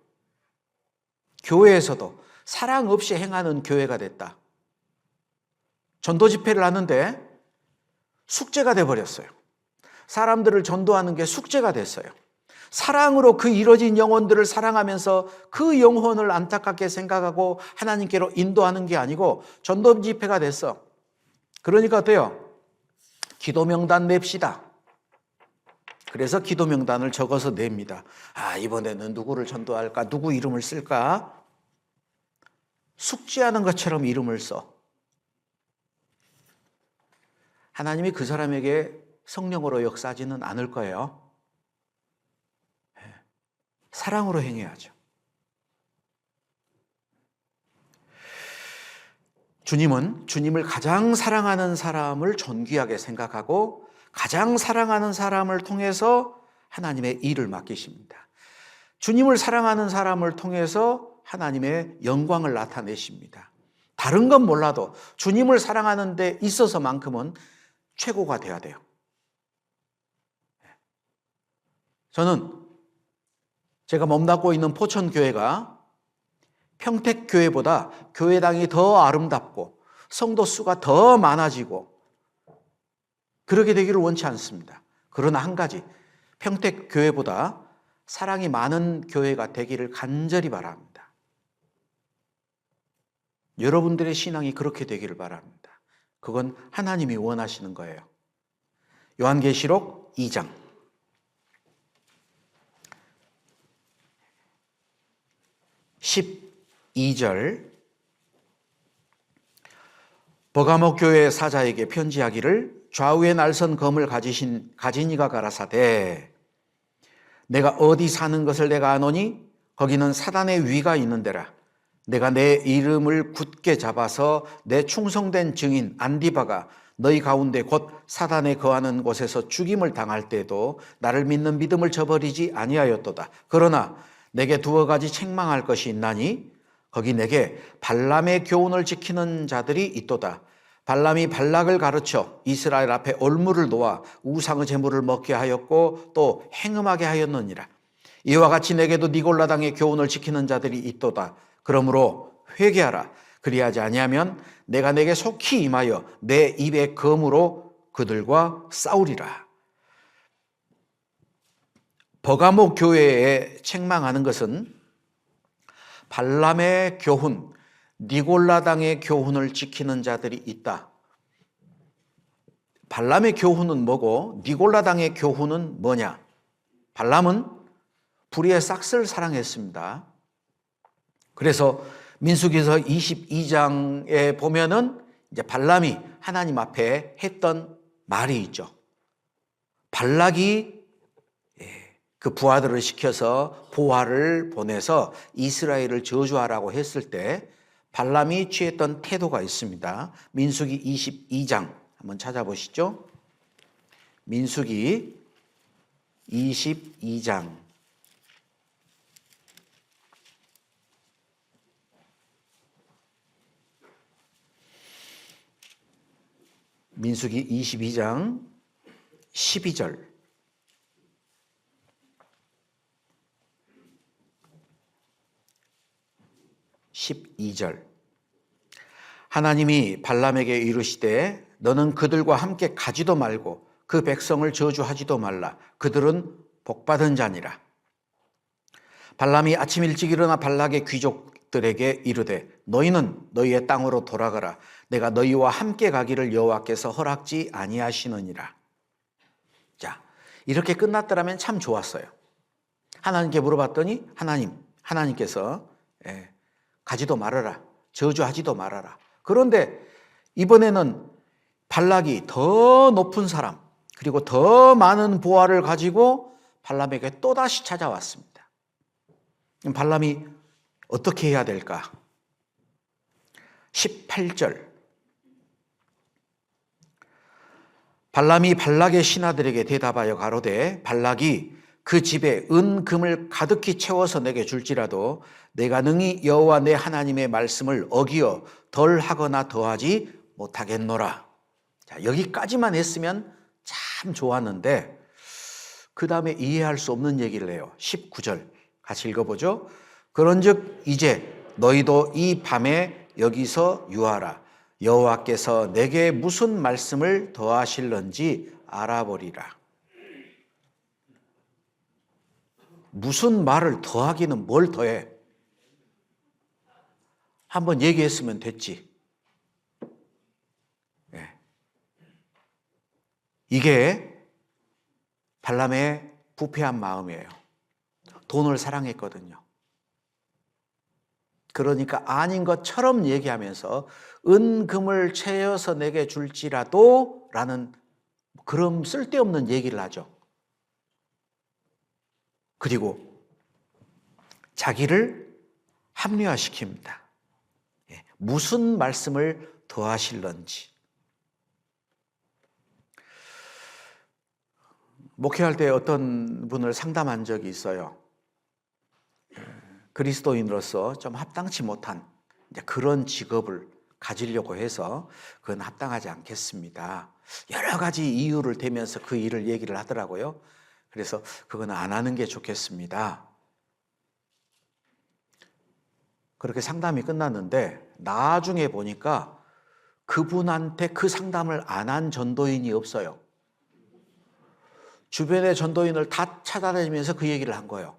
교회에서도 사랑 없이 행하는 교회가 됐다. 전도 집회를 하는데 숙제가 돼버렸어요. 사람들을 전도하는 게 숙제가 됐어요. 사랑으로 그 이뤄진 영혼들을 사랑하면서 그 영혼을 안타깝게 생각하고 하나님께로 인도하는 게 아니고 전도 집회가 됐어. 그러니까 어때요? 기도 명단 냅시다. 그래서 기도 명단을 적어서 냅니다. 이번에는 누구를 전도할까? 누구 이름을 쓸까? 숙제하는 것처럼 이름을 써. 하나님이 그 사람에게 성령으로 역사하지는 않을 거예요. 사랑으로 행해야죠. 주님은 주님을 가장 사랑하는 사람을 존귀하게 생각하고 가장 사랑하는 사람을 통해서 하나님의 일을 맡기십니다. 주님을 사랑하는 사람을 통해서 하나님의 영광을 나타내십니다. 다른 건 몰라도 주님을 사랑하는 데 있어서만큼은 최고가 돼야 돼요. 저는 제가 몸담고 있는 포천교회가 평택교회보다 교회당이 더 아름답고 성도 수가 더 많아지고 그렇게 되기를 원치 않습니다. 그러나 한 가지, 평택교회보다 사랑이 많은 교회가 되기를 간절히 바랍니다. 여러분들의 신앙이 그렇게 되기를 바랍니다. 그건 하나님이 원하시는 거예요. 요한계시록 2장 12절 버가모 교회 사자에게 편지하기를 좌우에 날선 검을 가진 이가 가라사대 내가 어디 사는 것을 내가 아노니 거기는 사단의 위가 있는 데라 내가 내 이름을 굳게 잡아서 내 충성된 증인 안디바가 너희 가운데 곧 사단에 거하는 곳에서 죽임을 당할 때도 나를 믿는 믿음을 저버리지 아니하였도다. 그러나 내게 두어 가지 책망할 것이 있나니 거기 내게 발람의 교훈을 지키는 자들이 있도다. 발람이 발락을 가르쳐 이스라엘 앞에 올무를 놓아 우상의 제물을 먹게 하였고 또 행음하게 하였느니라. 이와 같이 내게도 니골라당의 교훈을 지키는 자들이 있도다. 그러므로 회개하라. 그리하지 아니하면 내가 내게 속히 임하여 내 입의 검으로 그들과 싸우리라. 버가모 교회에 책망하는 것은 발람의 교훈, 니골라당의 교훈을 지키는 자들이 있다. 발람의 교훈은 뭐고 니골라당의 교훈은 뭐냐? 발람은 불의의 싹스를 사랑했습니다. 그래서 민수기서 22장에 보면은 이제 발람이 하나님 앞에 했던 말이 있죠. 발락이 그 부하들을 시켜서 보화를 보내서 이스라엘을 저주하라고 했을 때 발람이 취했던 태도가 있습니다. 민수기 22장 한번 찾아보시죠. 민수기 22장 민수기 22장 12절 하나님이 발람에게 이르시되 너는 그들과 함께 가지도 말고 그 백성을 저주하지도 말라. 그들은 복받은 자니라. 발람이 아침 일찍 일어나 발락의 귀족들에게 이르되 너희는 너희의 땅으로 돌아가라. 내가 너희와 함께 가기를 여호와께서 허락지 아니하시느니라. 자, 이렇게 끝났더라면 참 좋았어요. 하나님께 물어봤더니 하나님께서 가지도 말아라. 저주하지도 말아라. 그런데 이번에는 발락이 더 높은 사람, 그리고 더 많은 보화를 가지고 발람에게 또다시 찾아왔습니다. 발람이 어떻게 해야 될까? 18절. 발람이 발락의 신하들에게 대답하여 가로되 발락이 그 집에 은금을 가득히 채워서 내게 줄지라도 내가 능히 여호와 내 하나님의 말씀을 어기어 덜 하거나 더하지 못하겠노라. 자, 여기까지만 했으면 참 좋았는데 그 다음에 이해할 수 없는 얘기를 해요. 19절 같이 읽어보죠. 그런즉 이제 너희도 이 밤에 여기서 유하라. 여호와께서 내게 무슨 말씀을 더하실런지 알아보리라. 무슨 말을 더하기는 뭘 더해? 한번 얘기했으면 됐지. 이게 발람의 부패한 마음이에요. 돈을 사랑했거든요. 그러니까 아닌 것처럼 얘기하면서 은금을 채워서 내게 줄지라도 라는 그런 쓸데없는 얘기를 하죠. 그리고 자기를 합리화시킵니다. 무슨 말씀을 더하실런지. 목회할 때 어떤 분을 상담한 적이 있어요. 그리스도인으로서 좀 합당치 못한 그런 직업을 가지려고 해서 그건 합당하지 않겠습니다. 여러 가지 이유를 대면서 그 일을 얘기를 하더라고요. 그래서 그건 안 하는 게 좋겠습니다. 그렇게 상담이 끝났는데 나중에 보니까 그분한테 그 상담을 안 한 전도인이 없어요. 주변의 전도인을 다 찾아다니면서 그 얘기를 한 거예요.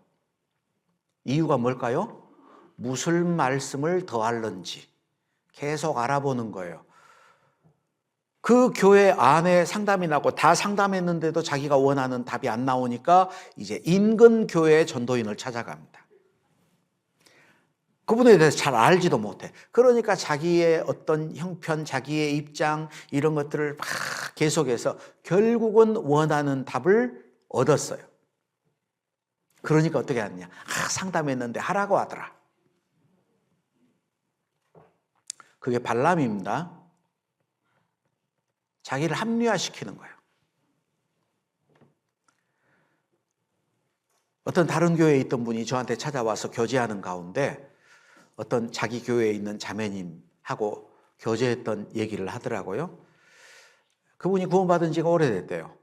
이유가 뭘까요? 무슨 말씀을 더할런지 계속 알아보는 거예요. 그 교회 안에 상담이 나고 다 상담했는데도 자기가 원하는 답이 안 나오니까 이제 인근 교회의 전도인을 찾아갑니다. 그분에 대해서 잘 알지도 못해. 그러니까 자기의 어떤 형편, 자기의 입장 이런 것들을 막 계속해서 결국은 원하는 답을 얻었어요. 그러니까 어떻게 하느냐. 상담했는데 하라고 하더라. 그게 발람입니다. 자기를 합리화시키는 거예요. 어떤 다른 교회에 있던 분이 저한테 찾아와서 교제하는 가운데 어떤 자기 교회에 있는 자매님하고 교제했던 얘기를 하더라고요. 그분이 구원받은 지가 오래됐대요.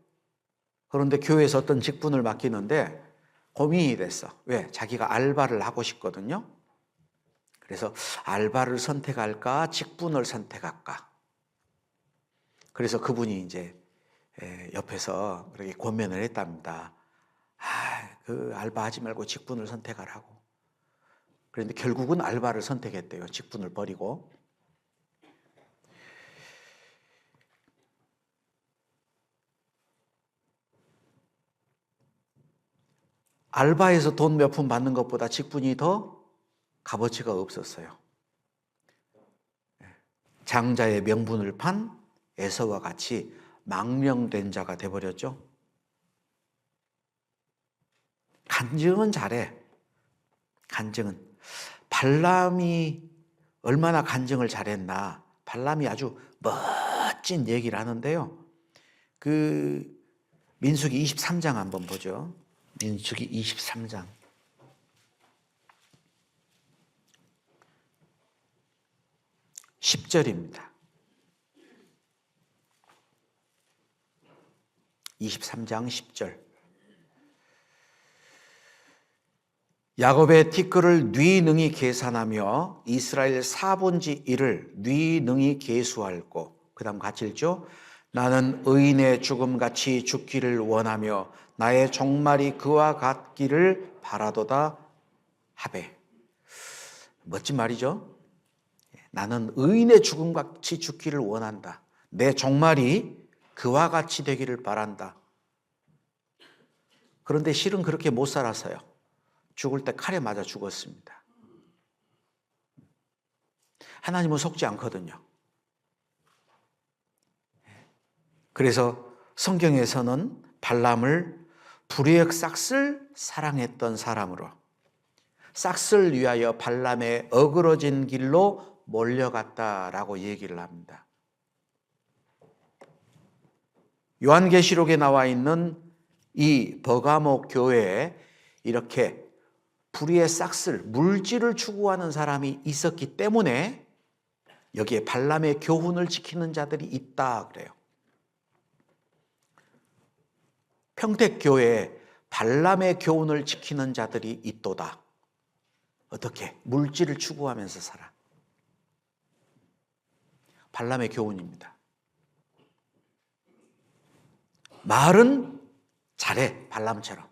그런데 교회에서 어떤 직분을 맡기는데 고민이 됐어. 왜? 자기가 알바를 하고 싶거든요. 그래서 알바를 선택할까, 직분을 선택할까. 그래서 그분이 이제 옆에서 그렇게 권면을 했답니다. 그 알바 하지 말고 직분을 선택하라고. 그런데 결국은 알바를 선택했대요. 직분을 버리고. 알바에서 돈 몇 푼 받는 것보다 직분이 더 값어치가 없었어요. 장자의 명분을 판 에서와 같이 망령된 자가 돼버렸죠. 간증은 잘해. 간증은. 발람이 얼마나 간증을 잘했나. 발람이 아주 멋진 얘기를 하는데요. 그 민수기 23장 한번 보죠. 민수기 23장. 10절입니다. 23장 10절. 야곱의 티끌을 네 능히 계산하며 이스라엘 4분지 1을 네 능히 계수할고. 그 다음 같이 읽죠. 나는 의인의 죽음같이 죽기를 원하며 나의 종말이 그와 같기를 바라도다 하베. 멋진 말이죠. 나는 의인의 죽음같이 죽기를 원한다. 내 종말이 그와 같이 되기를 바란다. 그런데 실은 그렇게 못 살았어요. 죽을 때 칼에 맞아 죽었습니다. 하나님은 속지 않거든요. 그래서 성경에서는 발람을 불의의 싹을 사랑했던 사람으로, 싹을 위하여 발람의 어그러진 길로 몰려갔다라고 얘기를 합니다. 요한계시록에 나와 있는 이 버가모 교회에 이렇게 불의의 싹을, 물질을 추구하는 사람이 있었기 때문에 여기에 발람의 교훈을 지키는 자들이 있다 그래요. 평택교회에 발람의 교훈을 지키는 자들이 있도다. 어떻게? 물질을 추구하면서 살아. 발람의 교훈입니다. 말은 잘해, 발람처럼.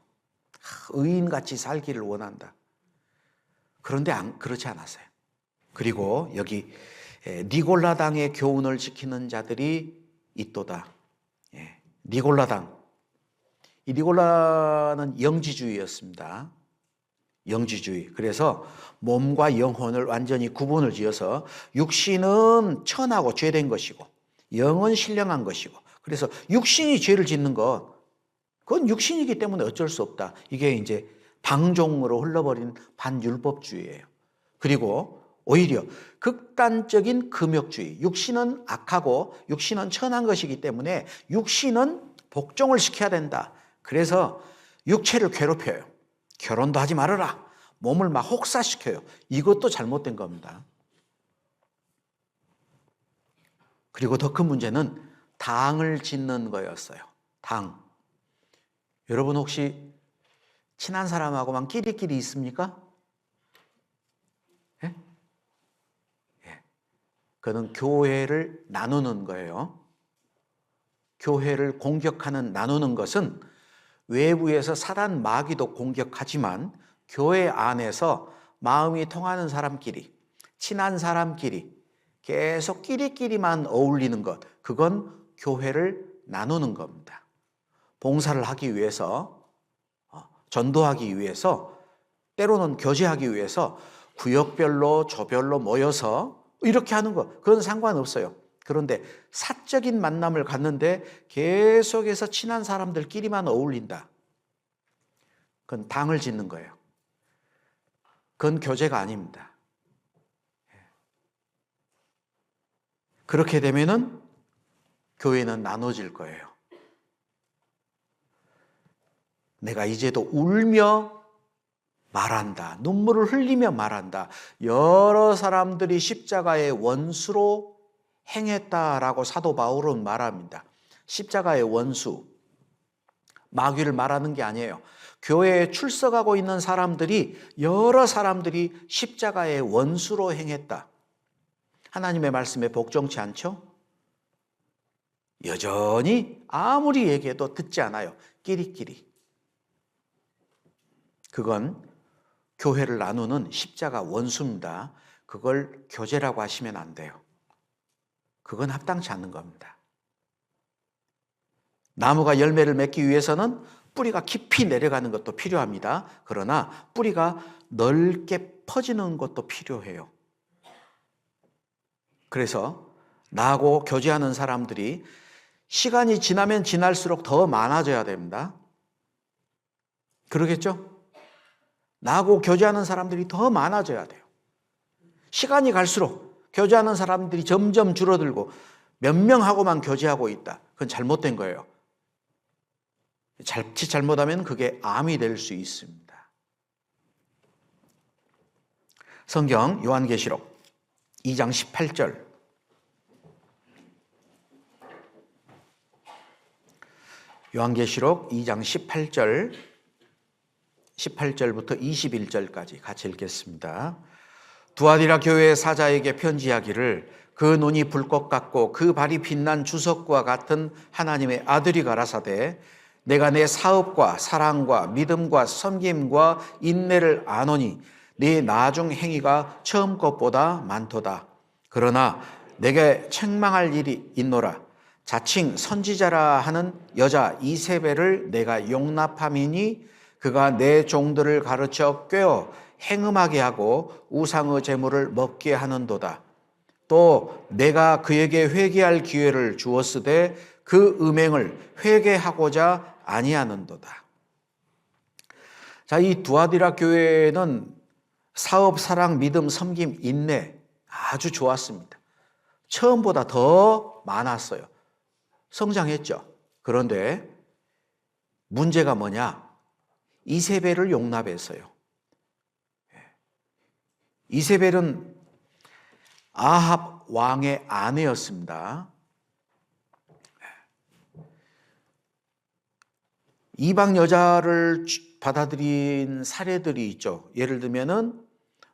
의인같이 살기를 원한다. 그런데 그렇지 않았어요. 그리고 여기 니골라당의 교훈을 지키는 자들이 있도다. 니골라당. 이 니골라는 영지주의였습니다. 영지주의. 그래서 몸과 영혼을 완전히 구분을 지어서 육신은 천하고 죄된 것이고 영은 신령한 것이고, 그래서 육신이 죄를 짓는 것, 그건 육신이기 때문에 어쩔 수 없다. 이게 이제 방종으로 흘러버린 반율법주의예요. 그리고 오히려 극단적인 금욕주의. 육신은 악하고 육신은 천한 것이기 때문에 육신은 복종을 시켜야 된다. 그래서 육체를 괴롭혀요. 결혼도 하지 말아라. 몸을 막 혹사시켜요. 이것도 잘못된 겁니다. 그리고 더 큰 문제는 당을 짓는 거였어요. 당. 여러분 혹시 친한 사람하고만 끼리끼리 있습니까? 예? 예. 그는 교회를 나누는 거예요. 교회를 공격하는, 나누는 것은 외부에서 사단 마귀도 공격하지만 교회 안에서 마음이 통하는 사람끼리, 친한 사람끼리 계속 끼리끼리만 어울리는 것, 그건 교회를 나누는 겁니다. 봉사를 하기 위해서, 전도하기 위해서, 때로는 교제하기 위해서 구역별로, 조별로 모여서 이렇게 하는 것, 그건 상관없어요. 그런데 사적인 만남을 갖는데 계속해서 친한 사람들끼리만 어울린다. 그건 당을 짓는 거예요. 그건 교제가 아닙니다. 그렇게 되면은 교회는 나눠질 거예요. 내가 이제도 울며 말한다. 눈물을 흘리며 말한다. 여러 사람들이 십자가의 원수로 행했다라고 사도 바울은 말합니다. 십자가의 원수, 마귀를 말하는 게 아니에요. 교회에 출석하고 있는 사람들이, 여러 사람들이 십자가의 원수로 행했다. 하나님의 말씀에 복종치 않죠? 여전히 아무리 얘기해도 듣지 않아요. 끼리끼리. 그건 교회를 나누는 십자가 원수입니다. 그걸 교제라고 하시면 안 돼요. 그건 합당치 않는 겁니다. 나무가 열매를 맺기 위해서는 뿌리가 깊이 내려가는 것도 필요합니다. 그러나 뿌리가 넓게 퍼지는 것도 필요해요. 그래서 나하고 교제하는 사람들이 시간이 지나면 지날수록 더 많아져야 됩니다. 그러겠죠? 나하고 교제하는 사람들이 더 많아져야 돼요. 시간이 갈수록 교제하는 사람들이 점점 줄어들고 몇 명하고만 교제하고 있다. 그건 잘못된 거예요. 자칫 잘못하면 그게 암이 될 수 있습니다. 성경 요한계시록 2장 18절. 요한계시록 2장 18절부터 21절까지 같이 읽겠습니다. 두아디라 교회의 사자에게 편지하기를 그 눈이 불꽃 같고 그 발이 빛난 주석과 같은 하나님의 아들이 가라사대 내가 내 사업과 사랑과 믿음과 섬김과 인내를 아노니 네 나중 행위가 처음 것보다 많도다. 그러나 내게 책망할 일이 있노라. 자칭 선지자라 하는 여자 이세벨을 내가 용납함이니 그가 내 종들을 가르쳐 꿰어 행음하게 하고 우상의 제물을 먹게 하는도다. 또 내가 그에게 회개할 기회를 주었으되 그 음행을 회개하고자 아니하는도다. 자, 이 두아디라 교회는 사업, 사랑, 믿음, 섬김, 인내 아주 좋았습니다. 처음보다 더 많았어요. 성장했죠. 그런데 문제가 뭐냐? 이세벨을 용납했어요. 이세벨은 아합 왕의 아내였습니다. 이방 여자를 받아들인 사례들이 있죠. 예를 들면은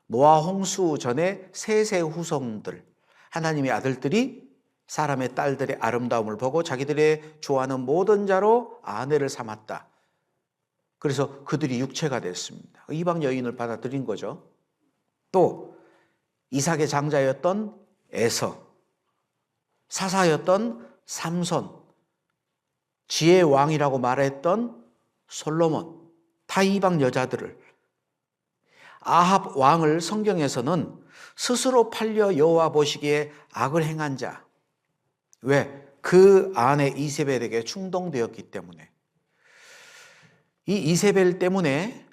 노아 홍수 전에 셋의 후손들, 하나님의 아들들이 사람의 딸들의 아름다움을 보고 자기들의 좋아하는 모든 자로 아내를 삼았다. 그래서 그들이 육체가 됐습니다. 이방 여인을 받아들인 거죠. 또 이삭의 장자였던 에서, 사사였던 삼손, 지혜의 왕이라고 말했던 솔로몬, 다 이방 여자들을, 아합 왕을 성경에서는 스스로 팔려 여호와 보시기에 악을 행한 자, 왜? 그 아내 이세벨에게 충동되었기 때문에. 이 이세벨 때문에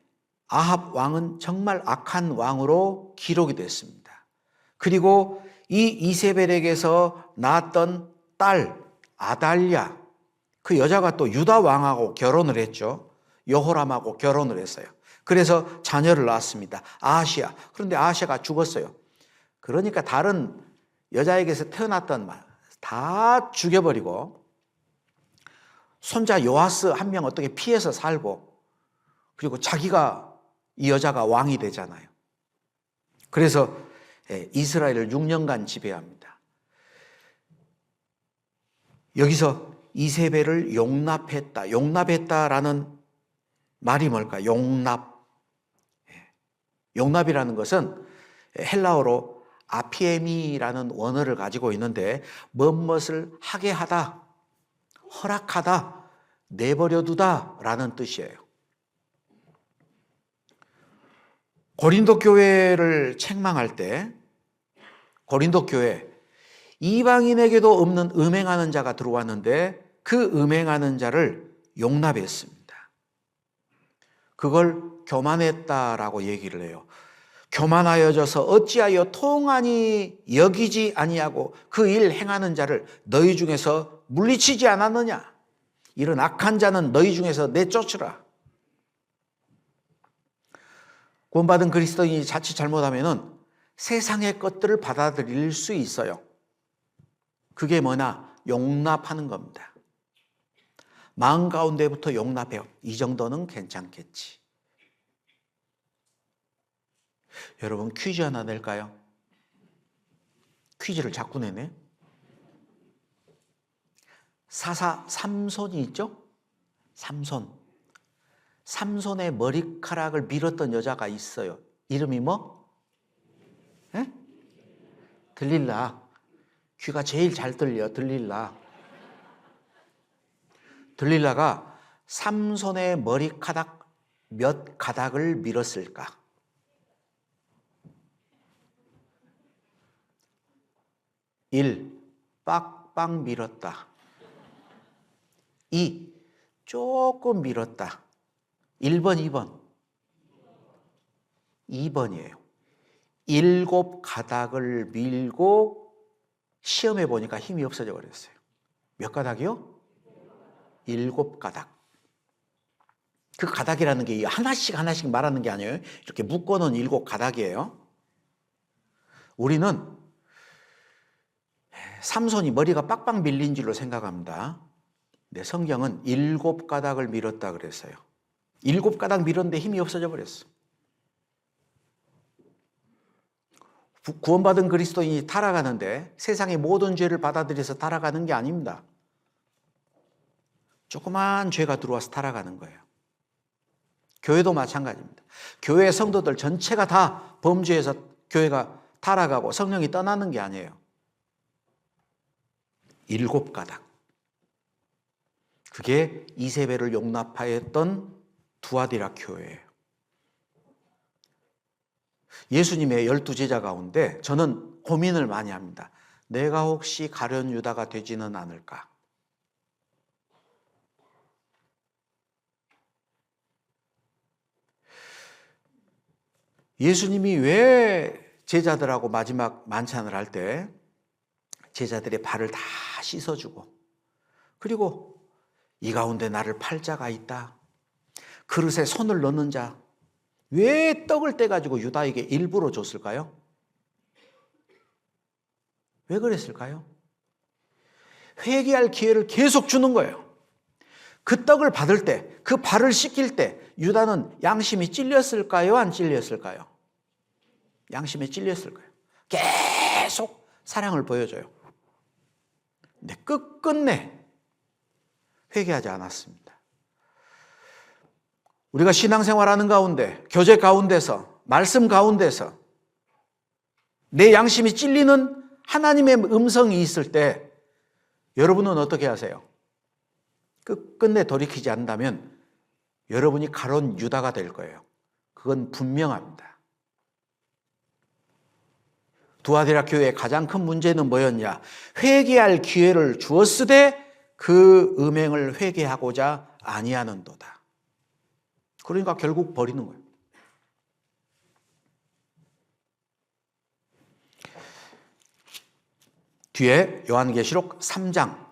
아합 왕은 정말 악한 왕으로 기록이 됐습니다. 그리고 이 이세벨에게서 낳았던 딸 아달랴, 그 여자가 또 유다 왕하고 결혼을 했죠. 여호람하고 결혼을 했어요. 그래서 자녀를 낳았습니다. 아하시아. 그런데 아하시아가 죽었어요. 그러니까 다른 여자에게서 태어났던 말 다 죽여버리고 손자 요아스 한 명 어떻게 피해서 살고, 그리고 자기가 이 여자가 왕이 되잖아요. 그래서 이스라엘을 6년간 지배합니다. 여기서 이세벨을 용납했다. 용납했다라는 말이 뭘까? 용납. 용납이라는 것은 헬라어로 아피에미라는 원어를 가지고 있는데 무엇을 하게 하다, 허락하다, 내버려 두다라는 뜻이에요. 고린도 교회를 책망할 때 고린도 교회, 이방인에게도 없는 음행하는 자가 들어왔는데 그 음행하는 자를 용납했습니다. 그걸 교만했다라고 얘기를 해요. 교만하여져서 어찌하여 통하니 여기지 아니하고 그 일 행하는 자를 너희 중에서 물리치지 않았느냐? 이런 악한 자는 너희 중에서 내쫓으라. 구원받은 그리스도인이 자칫 잘못하면은 세상의 것들을 받아들일 수 있어요. 그게 뭐냐? 용납하는 겁니다. 마음 가운데부터 용납해요. 이 정도는 괜찮겠지. 여러분, 퀴즈 하나 낼까요? 퀴즈를 자꾸 내네. 사사 삼손이 있죠? 삼손. 삼손의 머리카락을 밀었던 여자가 있어요. 이름이 뭐? 에? 들릴라. 귀가 제일 잘 들려. 들릴라. 들릴라가 삼손의 머리카락 몇 가닥을 밀었을까? 1. 빡빡 밀었다. 2. 조금 밀었다. 1번, 2번. 2번이에요. 7 가닥을 밀고 시험해 보니까 힘이 없어져 버렸어요. 몇 가닥이요? 7 가닥. 그 가닥이라는 게 하나씩 하나씩 말하는 게 아니에요. 이렇게 묶어놓은 7 가닥이에요. 우리는 삼손이 머리가 빡빡 밀린 줄로 생각합니다. 근데 성경은 7 가닥을 밀었다 그랬어요. 7 가닥 밀었는데 힘이 없어져 버렸어. 구원받은 그리스도인이 타락하는데 세상의 모든 죄를 받아들여서 타락하는 게 아닙니다. 조그만 죄가 들어와서 타락하는 거예요. 교회도 마찬가지입니다. 교회 성도들 전체가 다 범죄해서 교회가 타락하고 성령이 떠나는 게 아니에요. 7 가닥. 그게 이세벨을 용납하였던 두아디라 교회예요. 예수님의 12제자 가운데 저는 고민을 많이 합니다. 내가 혹시 가룟 유다가 되지는 않을까? 예수님이 왜 제자들하고 마지막 만찬을 할 때 제자들의 발을 다 씻어주고, 그리고 이 가운데 나를 팔 자가 있다, 그릇에 손을 넣는 자, 왜 떡을 떼가지고 유다에게 일부러 줬을까요? 왜 그랬을까요? 회개할 기회를 계속 주는 거예요. 그 떡을 받을 때, 그 발을 씻길 때 유다는 양심이 찔렸을까요? 안 찔렸을까요? 양심에 찔렸을 거예요. 계속 사랑을 보여줘요. 근데 끝끝내 회개하지 않았습니다. 우리가 신앙생활하는 가운데, 교제 가운데서, 말씀 가운데서 내 양심이 찔리는 하나님의 음성이 있을 때 여러분은 어떻게 하세요? 끝끝내 돌이키지 않는다면 여러분이 가룟 유다가 될 거예요. 그건 분명합니다. 두아디라 교회의 가장 큰 문제는 뭐였냐? 회개할 기회를 주었으되 그 음행을 회개하고자 아니하는도다. 그러니까 결국 버리는 거예요. 뒤에 요한계시록 3장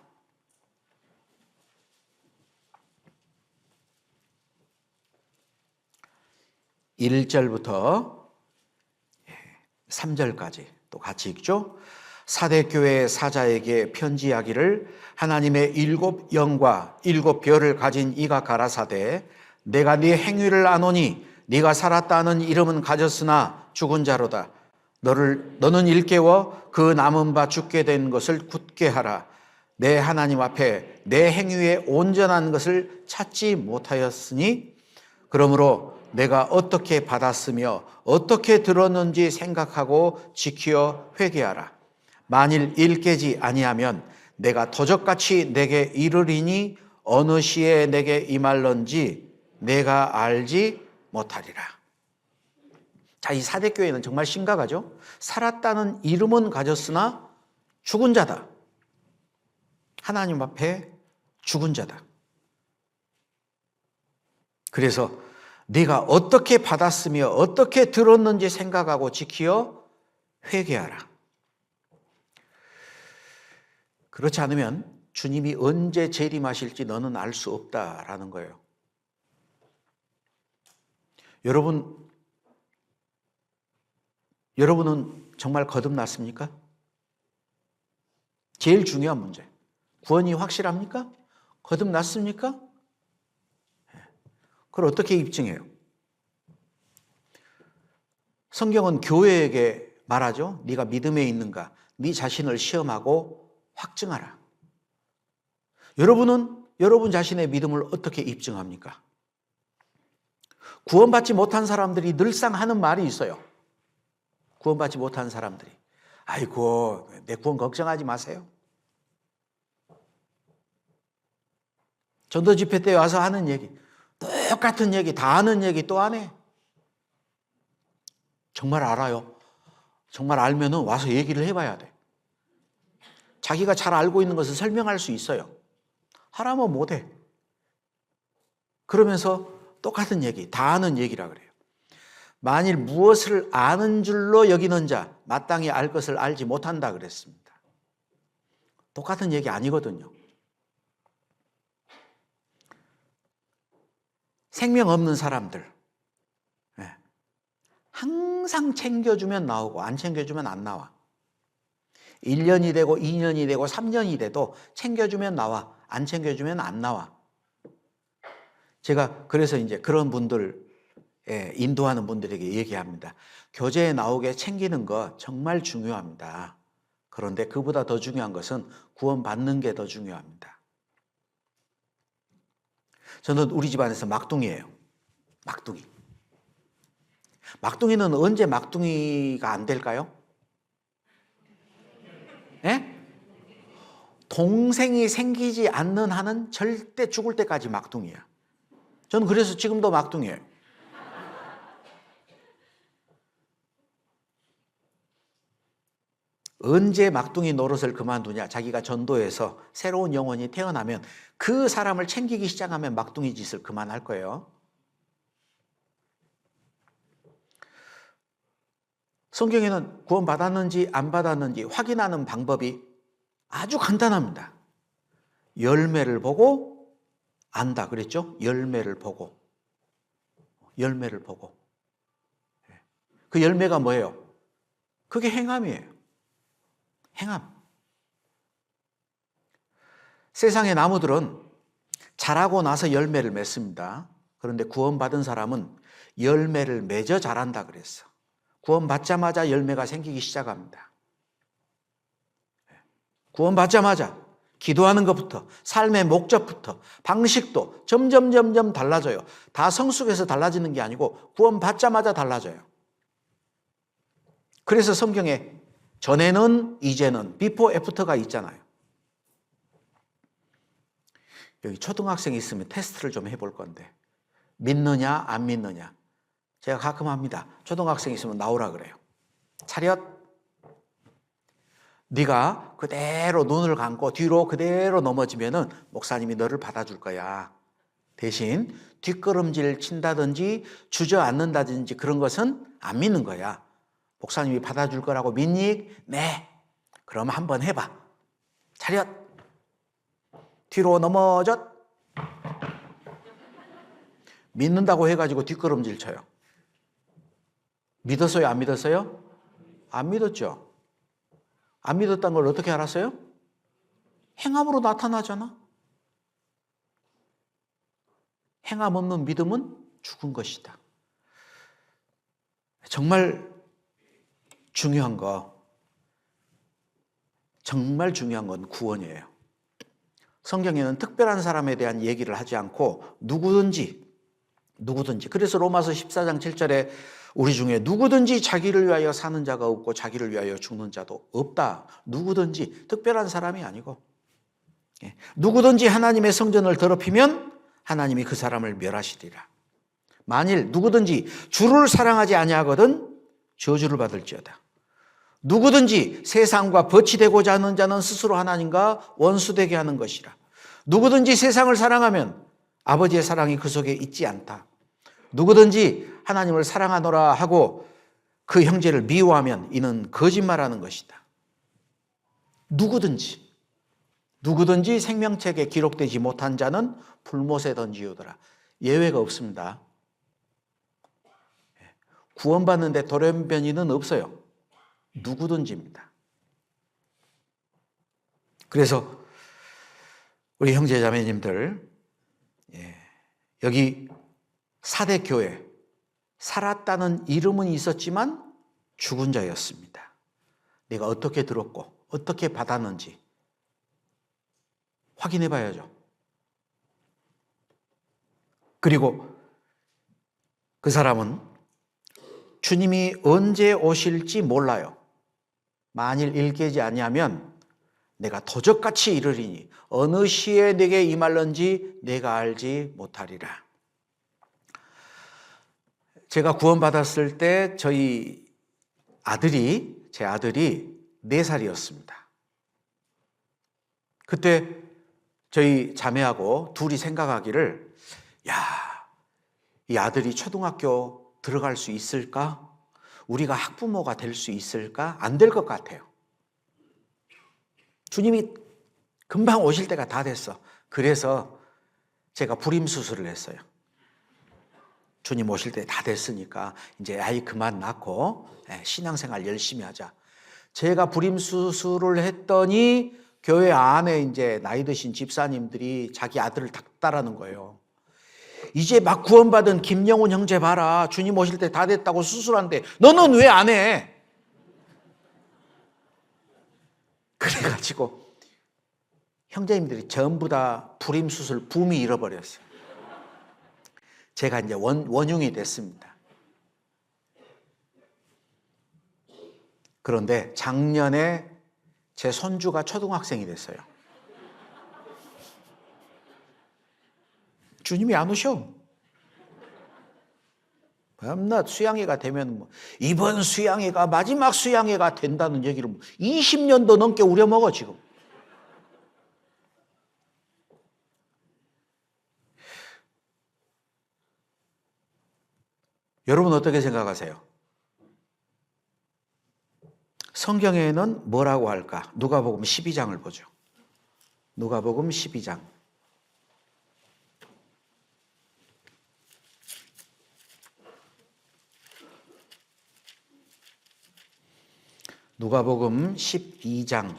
1절부터 3절까지 또 같이 읽죠. 사대교회의 사자에게 편지하기를 하나님의 7 영과 7 별을 가진 이가 가라사대 내가 네 행위를 아노니 네가 살았다 하는 이름은 가졌으나 죽은 자로다. 너는 일깨워 그 남은 바 죽게 된 것을 굳게 하라. 내 하나님 앞에 내 행위에 온전한 것을 찾지 못하였으니 그러므로 내가 어떻게 받았으며 어떻게 들었는지 생각하고 지키어 회개하라. 만일 일깨지 아니하면 내가 도적같이 내게 이르리니 어느 시에 내게 임할런지 내가 알지 못하리라. 자, 이 사대교회는 정말 심각하죠. 살았다는 이름은 가졌으나 죽은 자다. 하나님 앞에 죽은 자다. 그래서 네가 어떻게 받았으며 어떻게 들었는지 생각하고 지키어 회개하라. 그렇지 않으면 주님이 언제 재림하실지 너는 알 수 없다라는 거예요. 여러분은 정말 거듭났습니까? 제일 중요한 문제. 구원이 확실합니까? 거듭났습니까? 그걸 어떻게 입증해요? 성경은 교회에게 말하죠. 네가 믿음에 있는가? 네 자신을 시험하고 확증하라. 여러분은 여러분 자신의 믿음을 어떻게 입증합니까? 구원받지 못한 사람들이 늘상 하는 말이 있어요. 구원받지 못한 사람들이 아이고 내 구원 걱정하지 마세요. 전도 집회 때 와서 하는 얘기 똑같은 얘기 다 아는 얘기 또 안 해. 정말 알아요. 정말 알면은 와서 얘기를 해봐야 돼. 자기가 잘 알고 있는 것을 설명할 수 있어요. 하라면 못해. 그러면서 똑같은 얘기 다 아는 얘기라 그래요. 만일 무엇을 아는 줄로 여기는 자 마땅히 알 것을 알지 못한다 그랬습니다. 똑같은 얘기 아니거든요. 생명 없는 사람들 항상 챙겨주면 나오고 안 챙겨주면 안 나와. 1년이 되고 2년이 되고 3년이 돼도 챙겨주면 나와. 안 챙겨주면 안 나와. 제가 그래서 이제 그런 분들 인도하는 분들에게 얘기합니다. 교제에 나오게 챙기는 거 정말 중요합니다. 그런데 그보다 더 중요한 것은 구원받는 게 더 중요합니다. 저는 우리 집안에서 막둥이에요. 막둥이. 막둥이는 언제 막둥이가 안 될까요? 예? 동생이 생기지 않는 한은 절대 죽을 때까지 막둥이야. 저는 그래서 지금도 막둥이에요. 언제 막둥이 노릇을 그만두냐? 자기가 전도해서 새로운 영혼이 태어나면 그 사람을 챙기기 시작하면 막둥이 짓을 그만할 거예요. 성경에는 구원받았는지 안 받았는지 확인하는 방법이 아주 간단합니다. 열매를 보고 안다 그랬죠? 열매를 보고. 열매를 보고. 그 열매가 뭐예요? 그게 행함이에요. 행함. 세상의 나무들은 자라고 나서 열매를 맺습니다. 그런데 구원받은 사람은 열매를 맺어 자란다 그랬어. 구원받자마자 열매가 생기기 시작합니다. 구원받자마자 기도하는 것부터 삶의 목적부터 방식도 점점 달라져요. 다 성숙해서 달라지는 게 아니고 구원받자마자 달라져요. 그래서 성경에 전에는 이제는 비포 애프터가 있잖아요. 여기 초등학생이 있으면 테스트를 좀 해볼 건데 믿느냐 안 믿느냐. 제가 가끔 합니다. 초등학생이 있으면 나오라 그래요. 차렷. 네가 그대로 눈을 감고 뒤로 그대로 넘어지면은 목사님이 너를 받아줄 거야. 대신 뒷걸음질 친다든지 주저앉는다든지 그런 것은 안 믿는 거야. 목사님이 받아줄 거라고 믿니? 네. 그럼 한번 해봐. 차렷. 뒤로 넘어졌. 믿는다고 해가지고 뒷걸음질 쳐요. 믿었어요? 안 믿었어요? 안 믿었죠. 안 믿었다는 걸 어떻게 알았어요? 행함으로 나타나잖아. 행함 없는 믿음은 죽은 것이다. 정말 중요한 건 구원이에요. 성경에는 특별한 사람에 대한 얘기를 하지 않고 누구든지 그래서 로마서 14장 7절에 우리 중에 누구든지 자기를 위하여 사는 자가 없고 자기를 위하여 죽는 자도 없다. 누구든지 특별한 사람이 아니고 누구든지 하나님의 성전을 더럽히면 하나님이 그 사람을 멸하시리라. 만일 누구든지 주를 사랑하지 아니하거든 저주를 받을지어다. 누구든지 세상과 버치되고자 하는 자는 스스로 하나님과 원수되게 하는 것이라. 누구든지 세상을 사랑하면 아버지의 사랑이 그 속에 있지 않다. 누구든지 하나님을 사랑하노라 하고 그 형제를 미워하면 이는 거짓말하는 것이다. 누구든지 생명책에 기록되지 못한 자는 불못에 던지우더라. 예외가 없습니다. 구원받는데 돌연변이는 없어요. 누구든지입니다. 그래서 우리 형제 자매님들, 여기 사대 교회 살았다는 이름은 있었지만 죽은 자였습니다. 내가 어떻게 들었고 어떻게 받았는지 확인해 봐야죠. 그리고 그 사람은 주님이 언제 오실지 몰라요. 만일 일깨지 아니하면 내가 도적같이 이르리니 어느 시에 내게 임할런지 내가 알지 못하리라. 제가 구원받았을 때 제 아들이 4살이었습니다. 그때 저희 자매하고 둘이 생각하기를 이 아들이 초등학교 들어갈 수 있을까? 우리가 학부모가 될 수 있을까? 안 될 것 같아요. 주님이 금방 오실 때가 다 됐어. 그래서 제가 불임수술을 했어요. 주님 오실 때 다 됐으니까 이제 아이 그만 낳고 신앙생활 열심히 하자. 제가 불임수술을 했더니 교회 안에 이제 나이 드신 집사님들이 자기 아들을 닥달하는 거예요. 이제 막 구원받은 김영훈 형제 봐라. 주님 오실 때 다 됐다고 수술한대. 너는 왜 안 해? 그래가지고 형제님들이 전부 다 불임수술 붐이 잃어버렸어요. 제가 이제 원흉이 됐습니다. 그런데 작년에 제 손주가 초등학생이 됐어요. 주님이 안 오셔. 밤낮 수양회가 되면 뭐 이번 수양회가 마지막 수양회가 된다는 얘기를 20년도 넘게 우려먹어 지금. 여러분 어떻게 생각하세요? 성경에는 뭐라고 할까? 누가복음 12장을 보죠. 누가복음 12장. 누가복음 12장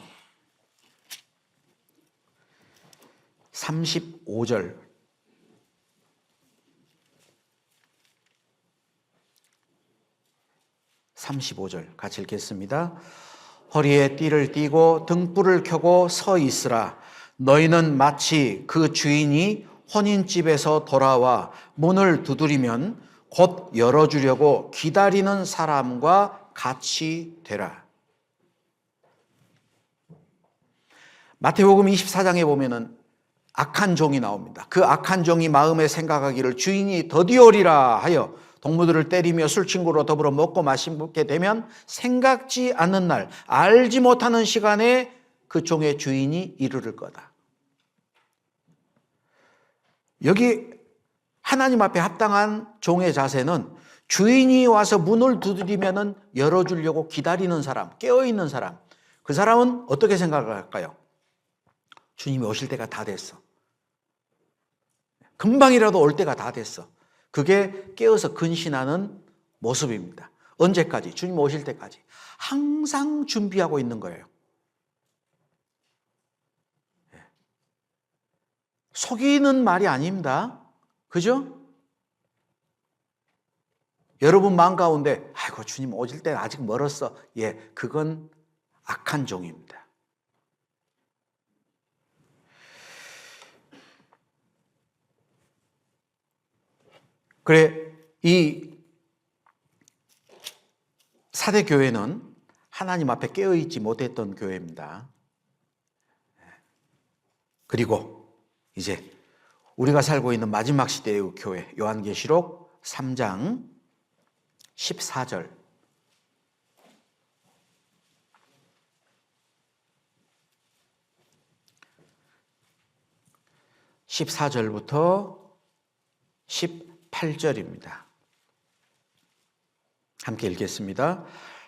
35절. 같이 읽겠습니다. 허리에 띠를 띠고 등불을 켜고 서 있으라. 너희는 마치 그 주인이 혼인집에서 돌아와 문을 두드리면 곧 열어주려고 기다리는 사람과 같이 되라. 마태복음 24장에 보면은 악한 종이 나옵니다. 그 악한 종이 마음에 생각하기를 주인이 더디오리라 하여 동무들을 때리며 술친구로 더불어 먹고 마시게 되면 생각지 않는 날, 알지 못하는 시간에 그 종의 주인이 이르를 거다. 여기 하나님 앞에 합당한 종의 자세는 주인이 와서 문을 두드리면 열어주려고 기다리는 사람, 깨어있는 사람. 그 사람은 어떻게 생각할까요? 주님이 오실 때가 다 됐어. 금방이라도 올 때가 다 됐어. 그게 깨어서 근신하는 모습입니다. 언제까지? 주님 오실 때까지. 항상 준비하고 있는 거예요. 속이는 말이 아닙니다. 그죠? 여러분 마음 가운데 아이고 주님 오실 때는 아직 멀었어. 예, 그건 악한 종입니다. 그래, 이 사대 교회는 하나님 앞에 깨어있지 못했던 교회입니다. 그리고 이제 우리가 살고 있는 마지막 시대의 교회, 요한계시록 3장 14절. 14절부터 18절입니다. 함께 읽겠습니다.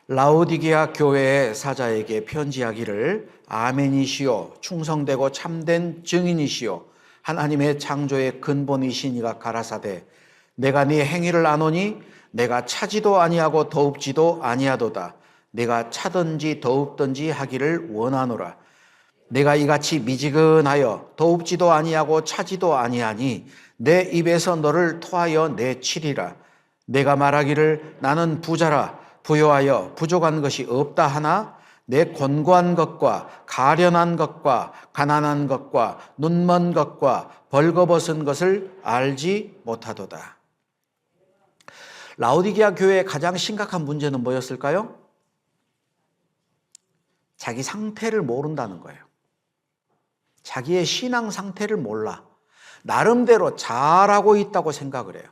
라오디게아 교회의 사자에게 편지하기를 아멘이시오 충성되고 참된 증인이시오 하나님의 창조의 근본이시니가 가라사대 내가 네 행위를 아노니 내가 차지도 아니하고 더웁지도 아니하도다. 내가 차든지 더웁든지 하기를 원하노라. 내가 이같이 미지근하여 더웁지도 아니하고 차지도 아니하니 내 입에서 너를 토하여 내치리라. 내가 말하기를 나는 부자라 부요하여 부족한 것이 없다 하나 내 곤고한 것과 가련한 것과 가난한 것과 눈먼 것과 벌거벗은 것을 알지 못하도다. 라오디게아 교회의 가장 심각한 문제는 뭐였을까요? 자기 상태를 모른다는 거예요. 자기의 신앙 상태를 몰라. 나름대로 잘하고 있다고 생각을 해요.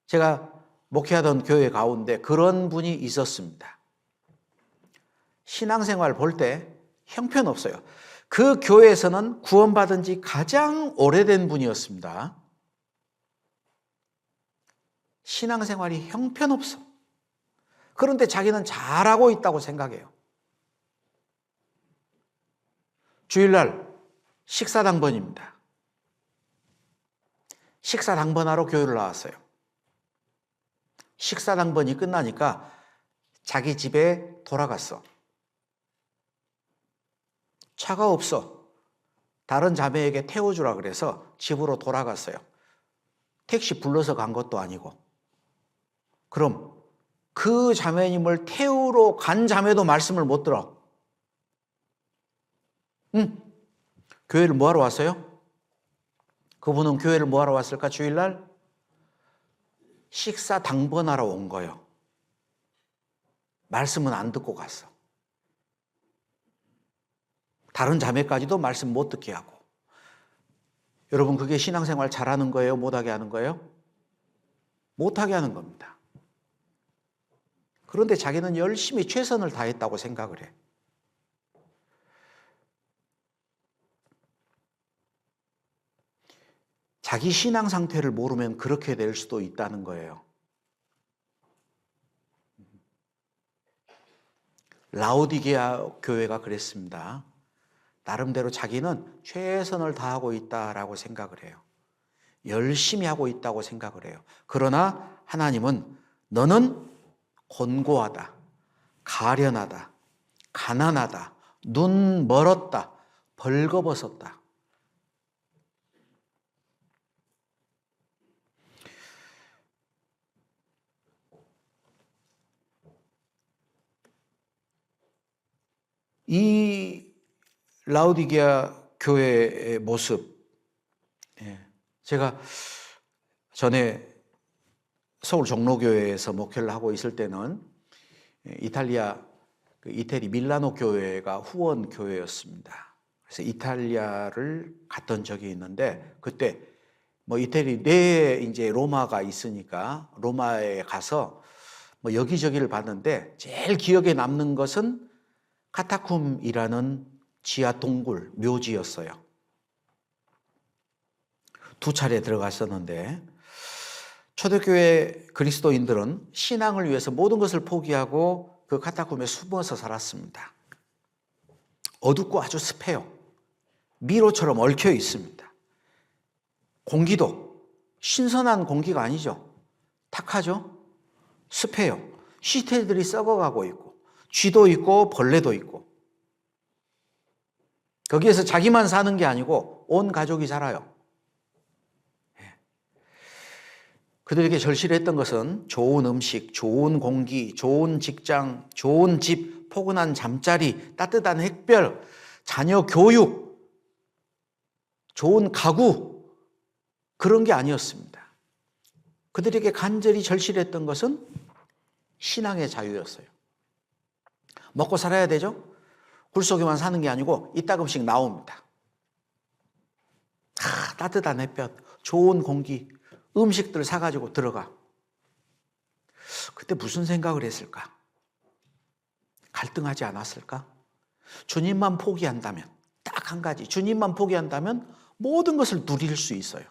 제가 목회하던 교회 가운데 그런 분이 있었습니다. 신앙생활 볼 때 형편없어요. 그 교회에서는 구원받은 지 가장 오래된 분이었습니다. 신앙생활이 형편없어. 그런데 자기는 잘하고 있다고 생각해요. 주일날 식사당번입니다. 식사당번하러 교회를 나왔어요. 식사당번이 끝나니까 자기 집에 돌아갔어. 차가 없어. 다른 자매에게 태워주라 그래서 집으로 돌아갔어요. 택시 불러서 간 것도 아니고. 그럼 그 자매님을 태우러 간 자매도 말씀을 못 들어. 교회를 뭐하러 왔어요? 그분은 교회를 뭐하러 왔을까? 주일날? 식사 당번하러 온 거예요. 말씀은 안 듣고 갔어. 다른 자매까지도 말씀 못 듣게 하고. 여러분 그게 신앙생활 잘하는 거예요? 못하게 하는 거예요? 못하게 하는 겁니다. 그런데 자기는 열심히 최선을 다했다고 생각을 해. 자기 신앙 상태를 모르면 그렇게 될 수도 있다는 거예요. 라오디게아 교회가 그랬습니다. 나름대로 자기는 최선을 다하고 있다라고 생각을 해요. 열심히 하고 있다고 생각을 해요. 그러나 하나님은 너는 곤고하다, 가련하다, 가난하다, 눈 멀었다, 벌거벗었다. 이 라오디게아 교회의 모습, 제가 전에 서울 종로교회에서 목회를 하고 있을 때는 이태리 밀라노 교회가 후원 교회였습니다. 그래서 이탈리아를 갔던 적이 있는데 그때 뭐 이태리 내에 이제 로마가 있으니까 로마에 가서 뭐 여기저기를 봤는데 제일 기억에 남는 것은 카타쿰이라는 지하 동굴 묘지였어요. 2차례 들어갔었는데 초대교회 그리스도인들은 신앙을 위해서 모든 것을 포기하고 그 카타쿰에 숨어서 살았습니다. 어둡고 아주 습해요. 미로처럼 얽혀 있습니다. 공기도 신선한 공기가 아니죠. 탁하죠. 습해요. 시체들이 썩어가고 있고 쥐도 있고 벌레도 있고 거기에서 자기만 사는 게 아니고 온 가족이 살아요. 그들에게 절실했던 것은 좋은 음식, 좋은 공기, 좋은 직장, 좋은 집, 포근한 잠자리, 따뜻한 햇별, 자녀 교육, 좋은 가구 그런 게 아니었습니다. 그들에게 간절히 절실했던 것은 신앙의 자유였어요. 먹고 살아야 되죠? 굴속에만 사는 게 아니고 이따금씩 나옵니다. 따뜻한 햇볕, 좋은 공기, 음식들 사가지고 들어가. 그때 무슨 생각을 했을까? 갈등하지 않았을까? 주님만 포기한다면, 딱 한 가지, 주님만 포기한다면 모든 것을 누릴 수 있어요.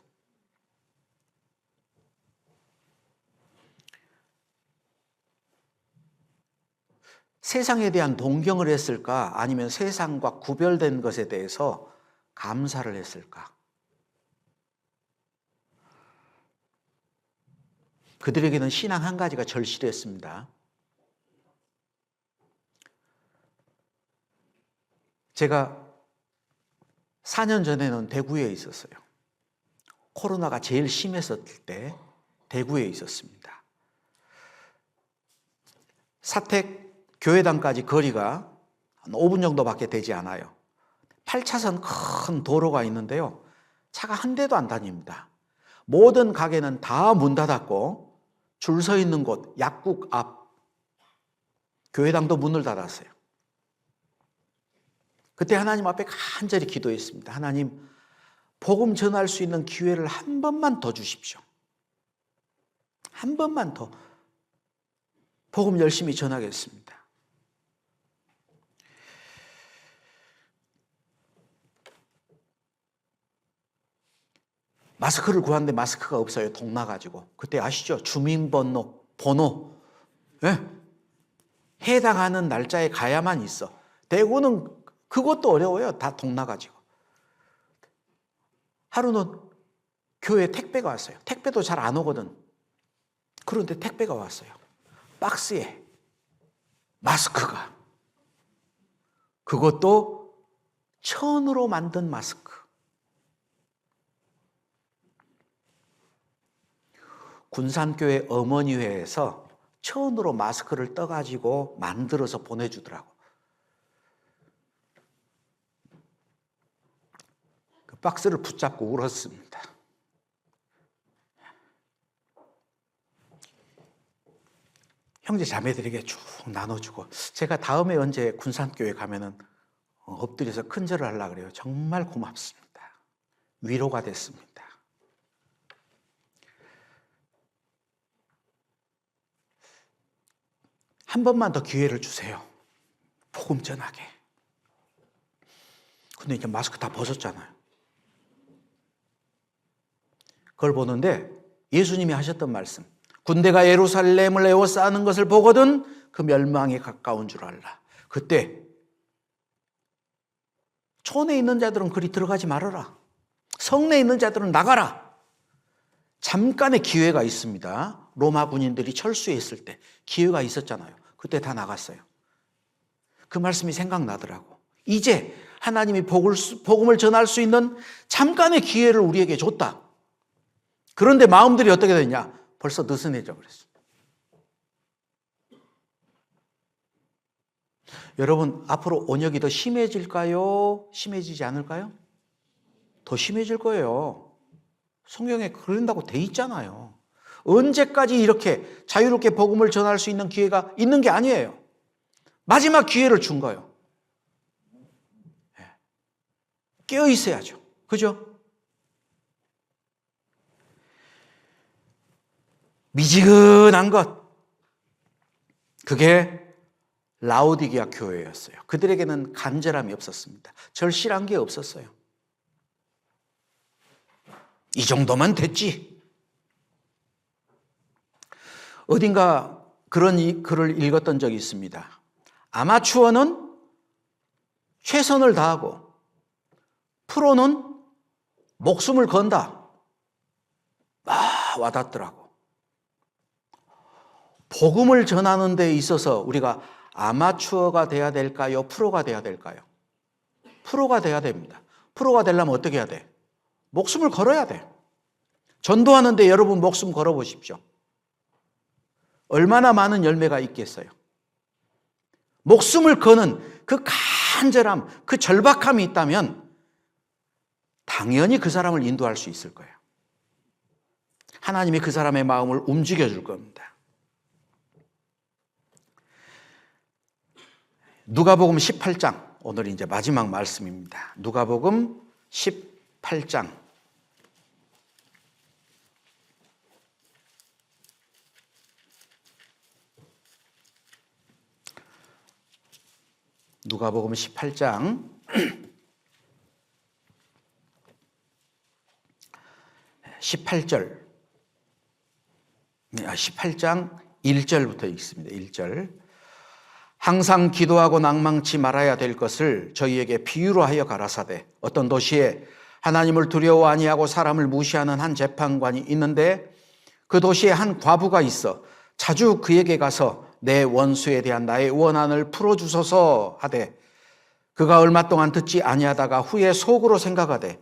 세상에 대한 동경을 했을까? 아니면 세상과 구별된 것에 대해서 감사를 했을까? 그들에게는 신앙 한 가지가 절실했습니다. 제가 4년 전에는 대구에 있었어요. 코로나가 제일 심했었을 때 대구에 있었습니다. 사택 교회당까지 거리가 한 5분 정도밖에 되지 않아요. 8차선 큰 도로가 있는데요. 차가 한 대도 안 다닙니다. 모든 가게는 다 문 닫았고 줄 서 있는 곳 약국 앞 교회당도 문을 닫았어요. 그때 하나님 앞에 간절히 기도했습니다. 하나님, 복음 전할 수 있는 기회를 한 번만 더 주십시오. 한 번만 더 복음 열심히 전하겠습니다. 마스크를 구하는데 마스크가 없어요. 동 나가지고. 그때 아시죠? 주민번호, 번호. 네? 해당하는 날짜에 가야만 있어. 대구는 그것도 어려워요. 다 동 나가지고. 하루는 교회에 택배가 왔어요. 택배도 잘 안 오거든. 그런데 택배가 왔어요. 박스에 마스크가. 그것도 천으로 만든 마스크. 군산교회 어머니회에서 천으로 마스크를 떠가지고 만들어서 보내주더라고. 그 박스를 붙잡고 울었습니다. 형제 자매들에게 쭉 나눠주고, 제가 다음에 언제 군산교회 가면은 엎드려서 큰절을 하려고 그래요. 정말 고맙습니다. 위로가 됐습니다. 한 번만 더 기회를 주세요. 복음 전하게. 근데 이제 마스크 다 벗었잖아요. 그걸 보는데 예수님이 하셨던 말씀. 군대가 예루살렘을 에워싸는 것을 보거든 그 멸망이 가까운 줄 알라. 그때 촌에 있는 자들은 그리 들어가지 말아라. 성내에 있는 자들은 나가라. 잠깐의 기회가 있습니다. 로마 군인들이 철수했을 때 기회가 있었잖아요. 그때 다 나갔어요. 그 말씀이 생각나더라고. 이제 하나님이 복음을 전할 수 있는 잠깐의 기회를 우리에게 줬다. 그런데 마음들이 어떻게 됐냐? 벌써 느슨해져 버렸어. 여러분, 앞으로 온역이 더 심해질까요? 심해지지 않을까요? 더 심해질 거예요. 성경에 그런다고 돼 있잖아요. 언제까지 이렇게 자유롭게 복음을 전할 수 있는 기회가 있는 게 아니에요. 마지막 기회를 준 거예요. 깨어 있어야죠. 그죠? 미지근한 것. 그게 라오디게아 교회였어요. 그들에게는 간절함이 없었습니다. 절실한 게 없었어요. 이 정도면 됐지. 어딘가 그런 글을 읽었던 적이 있습니다. 아마추어는 최선을 다하고 프로는 목숨을 건다. 와닿더라고. 복음을 전하는 데 있어서 우리가 아마추어가 돼야 될까요? 프로가 돼야 될까요? 프로가 돼야 됩니다. 프로가 되려면 어떻게 해야 돼? 목숨을 걸어야 돼. 전도하는데 여러분 목숨 걸어보십시오. 얼마나 많은 열매가 있겠어요? 목숨을 거는 그 간절함, 그 절박함이 있다면 당연히 그 사람을 인도할 수 있을 거예요. 하나님이 그 사람의 마음을 움직여 줄 겁니다. 누가복음 18장, 오늘 이제 마지막 말씀입니다. 누가복음 18장. 누가복음 18장 18절 18장 1절부터 읽습니다. 1절. 항상 기도하고 낭망치 말아야 될 것을 저희에게 비유로 하여 가라사대 어떤 도시에 하나님을 두려워 아니하고 사람을 무시하는 한 재판관이 있는데 그 도시에 한 과부가 있어 자주 그에게 가서 내 원수에 대한 나의 원한을 풀어주소서 하되 그가 얼마 동안 듣지 아니하다가 후에 속으로 생각하되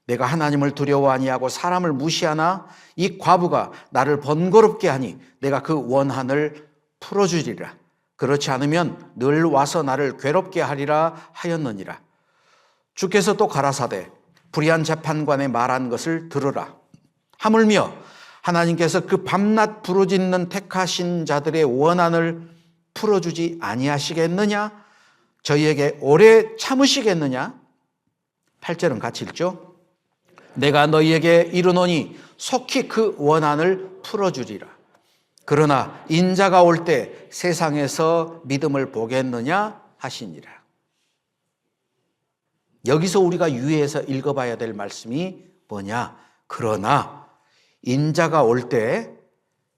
내가 하나님을 두려워 아니하고 사람을 무시하나 이 과부가 나를 번거롭게 하니 내가 그 원한을 풀어주리라. 그렇지 않으면 늘 와서 나를 괴롭게 하리라 하였느니라. 주께서 또 가라사대 불의한 재판관의 말한 것을 들으라. 하물며 하나님께서 그 밤낮 부르짖는 택하신 자들의 원한을 풀어주지 아니하시겠느냐? 저희에게 오래 참으시겠느냐? 8절은 같이 읽죠. 내가 너희에게 이르노니 속히 그 원한을 풀어주리라. 그러나 인자가 올 때 세상에서 믿음을 보겠느냐 하시니라. 여기서 우리가 유의해서 읽어봐야 될 말씀이 뭐냐? 그러나 인자가 올 때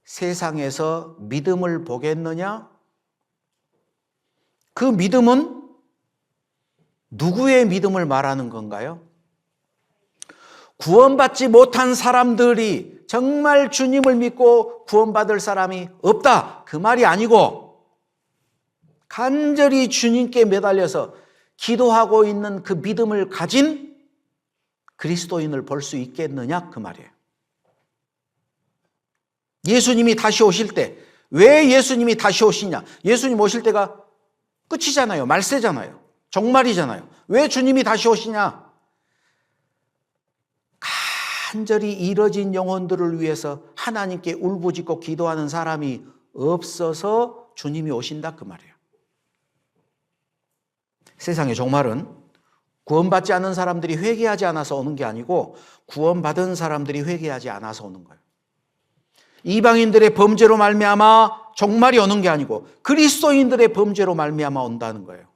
세상에서 믿음을 보겠느냐? 그 믿음은 누구의 믿음을 말하는 건가요? 구원받지 못한 사람들이 정말 주님을 믿고 구원받을 사람이 없다. 그 말이 아니고 간절히 주님께 매달려서 기도하고 있는 그 믿음을 가진 그리스도인을 볼 수 있겠느냐? 그 말이에요. 예수님이 다시 오실 때, 왜 예수님이 다시 오시냐? 예수님 오실 때가 끝이잖아요. 말세잖아요. 종말이잖아요. 왜 주님이 다시 오시냐? 간절히 이뤄진 영혼들을 위해서 하나님께 울부짖고 기도하는 사람이 없어서 주님이 오신다 그 말이에요. 세상의 종말은 구원받지 않은 사람들이 회개하지 않아서 오는 게 아니고 구원받은 사람들이 회개하지 않아서 오는 거예요. 이방인들의 범죄로 말미암아 종말이 오는 게 아니고 그리스도인들의 범죄로 말미암아 온다는 거예요.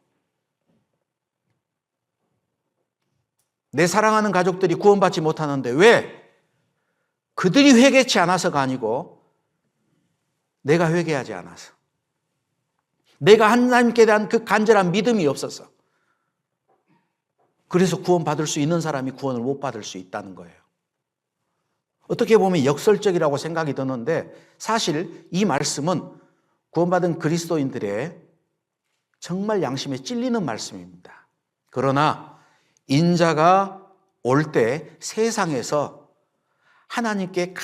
내 사랑하는 가족들이 구원받지 못하는데 왜? 그들이 회개치 않아서가 아니고 내가 회개하지 않아서, 내가 하나님께 대한 그 간절한 믿음이 없어서, 그래서 구원받을 수 있는 사람이 구원을 못 받을 수 있다는 거예요. 어떻게 보면 역설적이라고 생각이 드는데 사실 이 말씀은 구원받은 그리스도인들의 정말 양심에 찔리는 말씀입니다. 그러나 인자가 올 때 세상에서 하나님께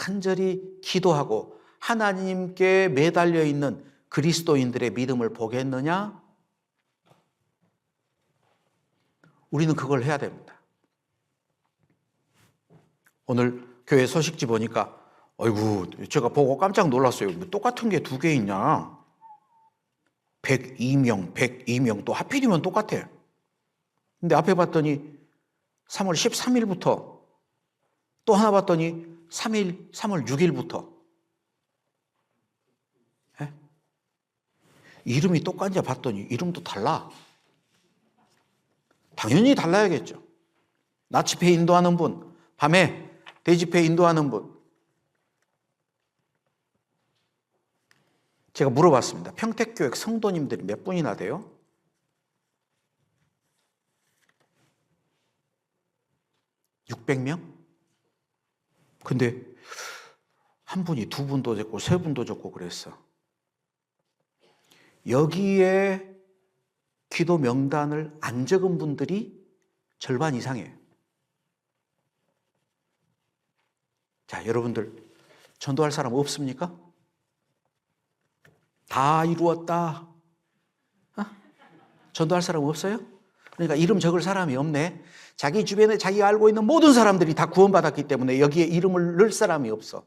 간절히 기도하고 하나님께 매달려 있는 그리스도인들의 믿음을 보겠느냐? 우리는 그걸 해야 됩니다. 오늘 교회 소식지 보니까 아이고 제가 보고 깜짝 놀랐어요. 똑같은 게 두 개 있냐? 102명 또 하필이면 똑같아. 근데 앞에 봤더니 3월 13일부터 또 하나 봤더니 3월 6일부터 예? 이름이 똑같냐 봤더니 이름도 달라. 당연히 달라야겠죠. 낮 집회 인도하는 분, 밤에 대집회 인도하는 분. 제가 물어봤습니다. 평택교회 성도님들이 몇 분이나 돼요? (600명) 근데 한 분이 두 분도 적고 세 분도 적고 그랬어. 여기에 기도 명단을 안 적은 분들이 절반 이상이에요. 자, 여러분들 전도할 사람 없습니까? 다 이루었다. 전도할 사람 없어요? 그러니까 이름 적을 사람이 없네. 자기 주변에 자기가 알고 있는 모든 사람들이 다 구원받았기 때문에 여기에 이름을 넣을 사람이 없어.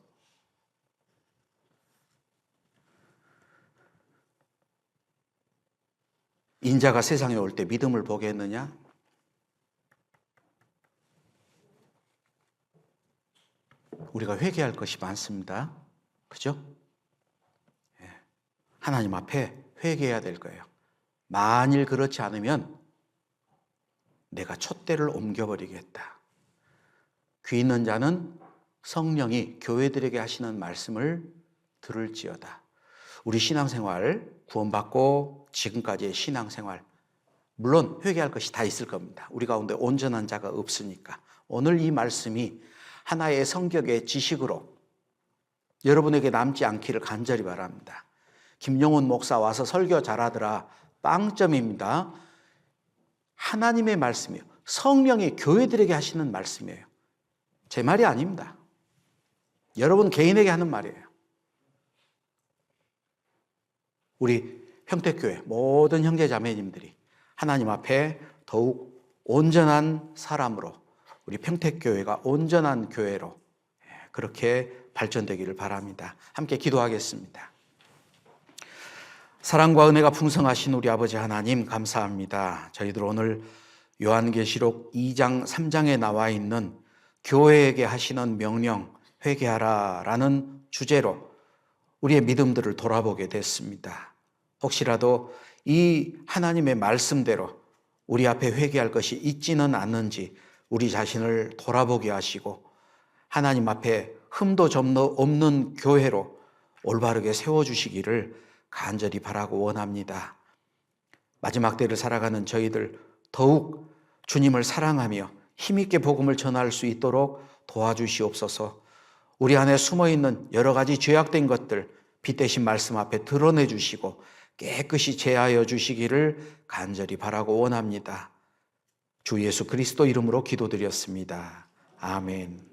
인자가 세상에 올 때 믿음을 보겠느냐? 우리가 회개할 것이 많습니다. 그죠? 하나님 앞에 회개해야 될 거예요. 만일 그렇지 않으면 내가 촛대를 옮겨버리겠다. 귀 있는 자는 성령이 교회들에게 하시는 말씀을 들을지어다. 우리 신앙생활, 구원받고 지금까지의 신앙생활, 물론 회개할 것이 다 있을 겁니다. 우리 가운데 온전한 자가 없으니까. 오늘 이 말씀이 하나의 성격의 지식으로 여러분에게 남지 않기를 간절히 바랍니다. 김용훈 목사 와서 설교 잘하더라. 빵점입니다. 하나님의 말씀이에요. 성령이 교회들에게 하시는 말씀이에요. 제 말이 아닙니다. 여러분 개인에게 하는 말이에요. 우리 평택교회 모든 형제자매님들이 하나님 앞에 더욱 온전한 사람으로, 우리 평택교회가 온전한 교회로 그렇게 발전되기를 바랍니다. 함께 기도하겠습니다. 사랑과 은혜가 풍성하신 우리 아버지 하나님 감사합니다. 저희들 오늘 요한계시록 2장 3장에 나와 있는 교회에게 하시는 명령, 회개하라 라는 주제로 우리의 믿음들을 돌아보게 됐습니다. 혹시라도 이 하나님의 말씀대로 우리 앞에 회개할 것이 있지는 않는지 우리 자신을 돌아보게 하시고 하나님 앞에 흠도 점도 없는 교회로 올바르게 세워주시기를 간절히 바라고 원합니다. 마지막 때를 살아가는 저희들 더욱 주님을 사랑하며 힘있게 복음을 전할 수 있도록 도와주시옵소서. 우리 안에 숨어있는 여러 가지 죄악된 것들 빛대신 말씀 앞에 드러내 주시고 깨끗이 제하여 주시기를 간절히 바라고 원합니다. 주 예수 그리스도 이름으로 기도드렸습니다. 아멘.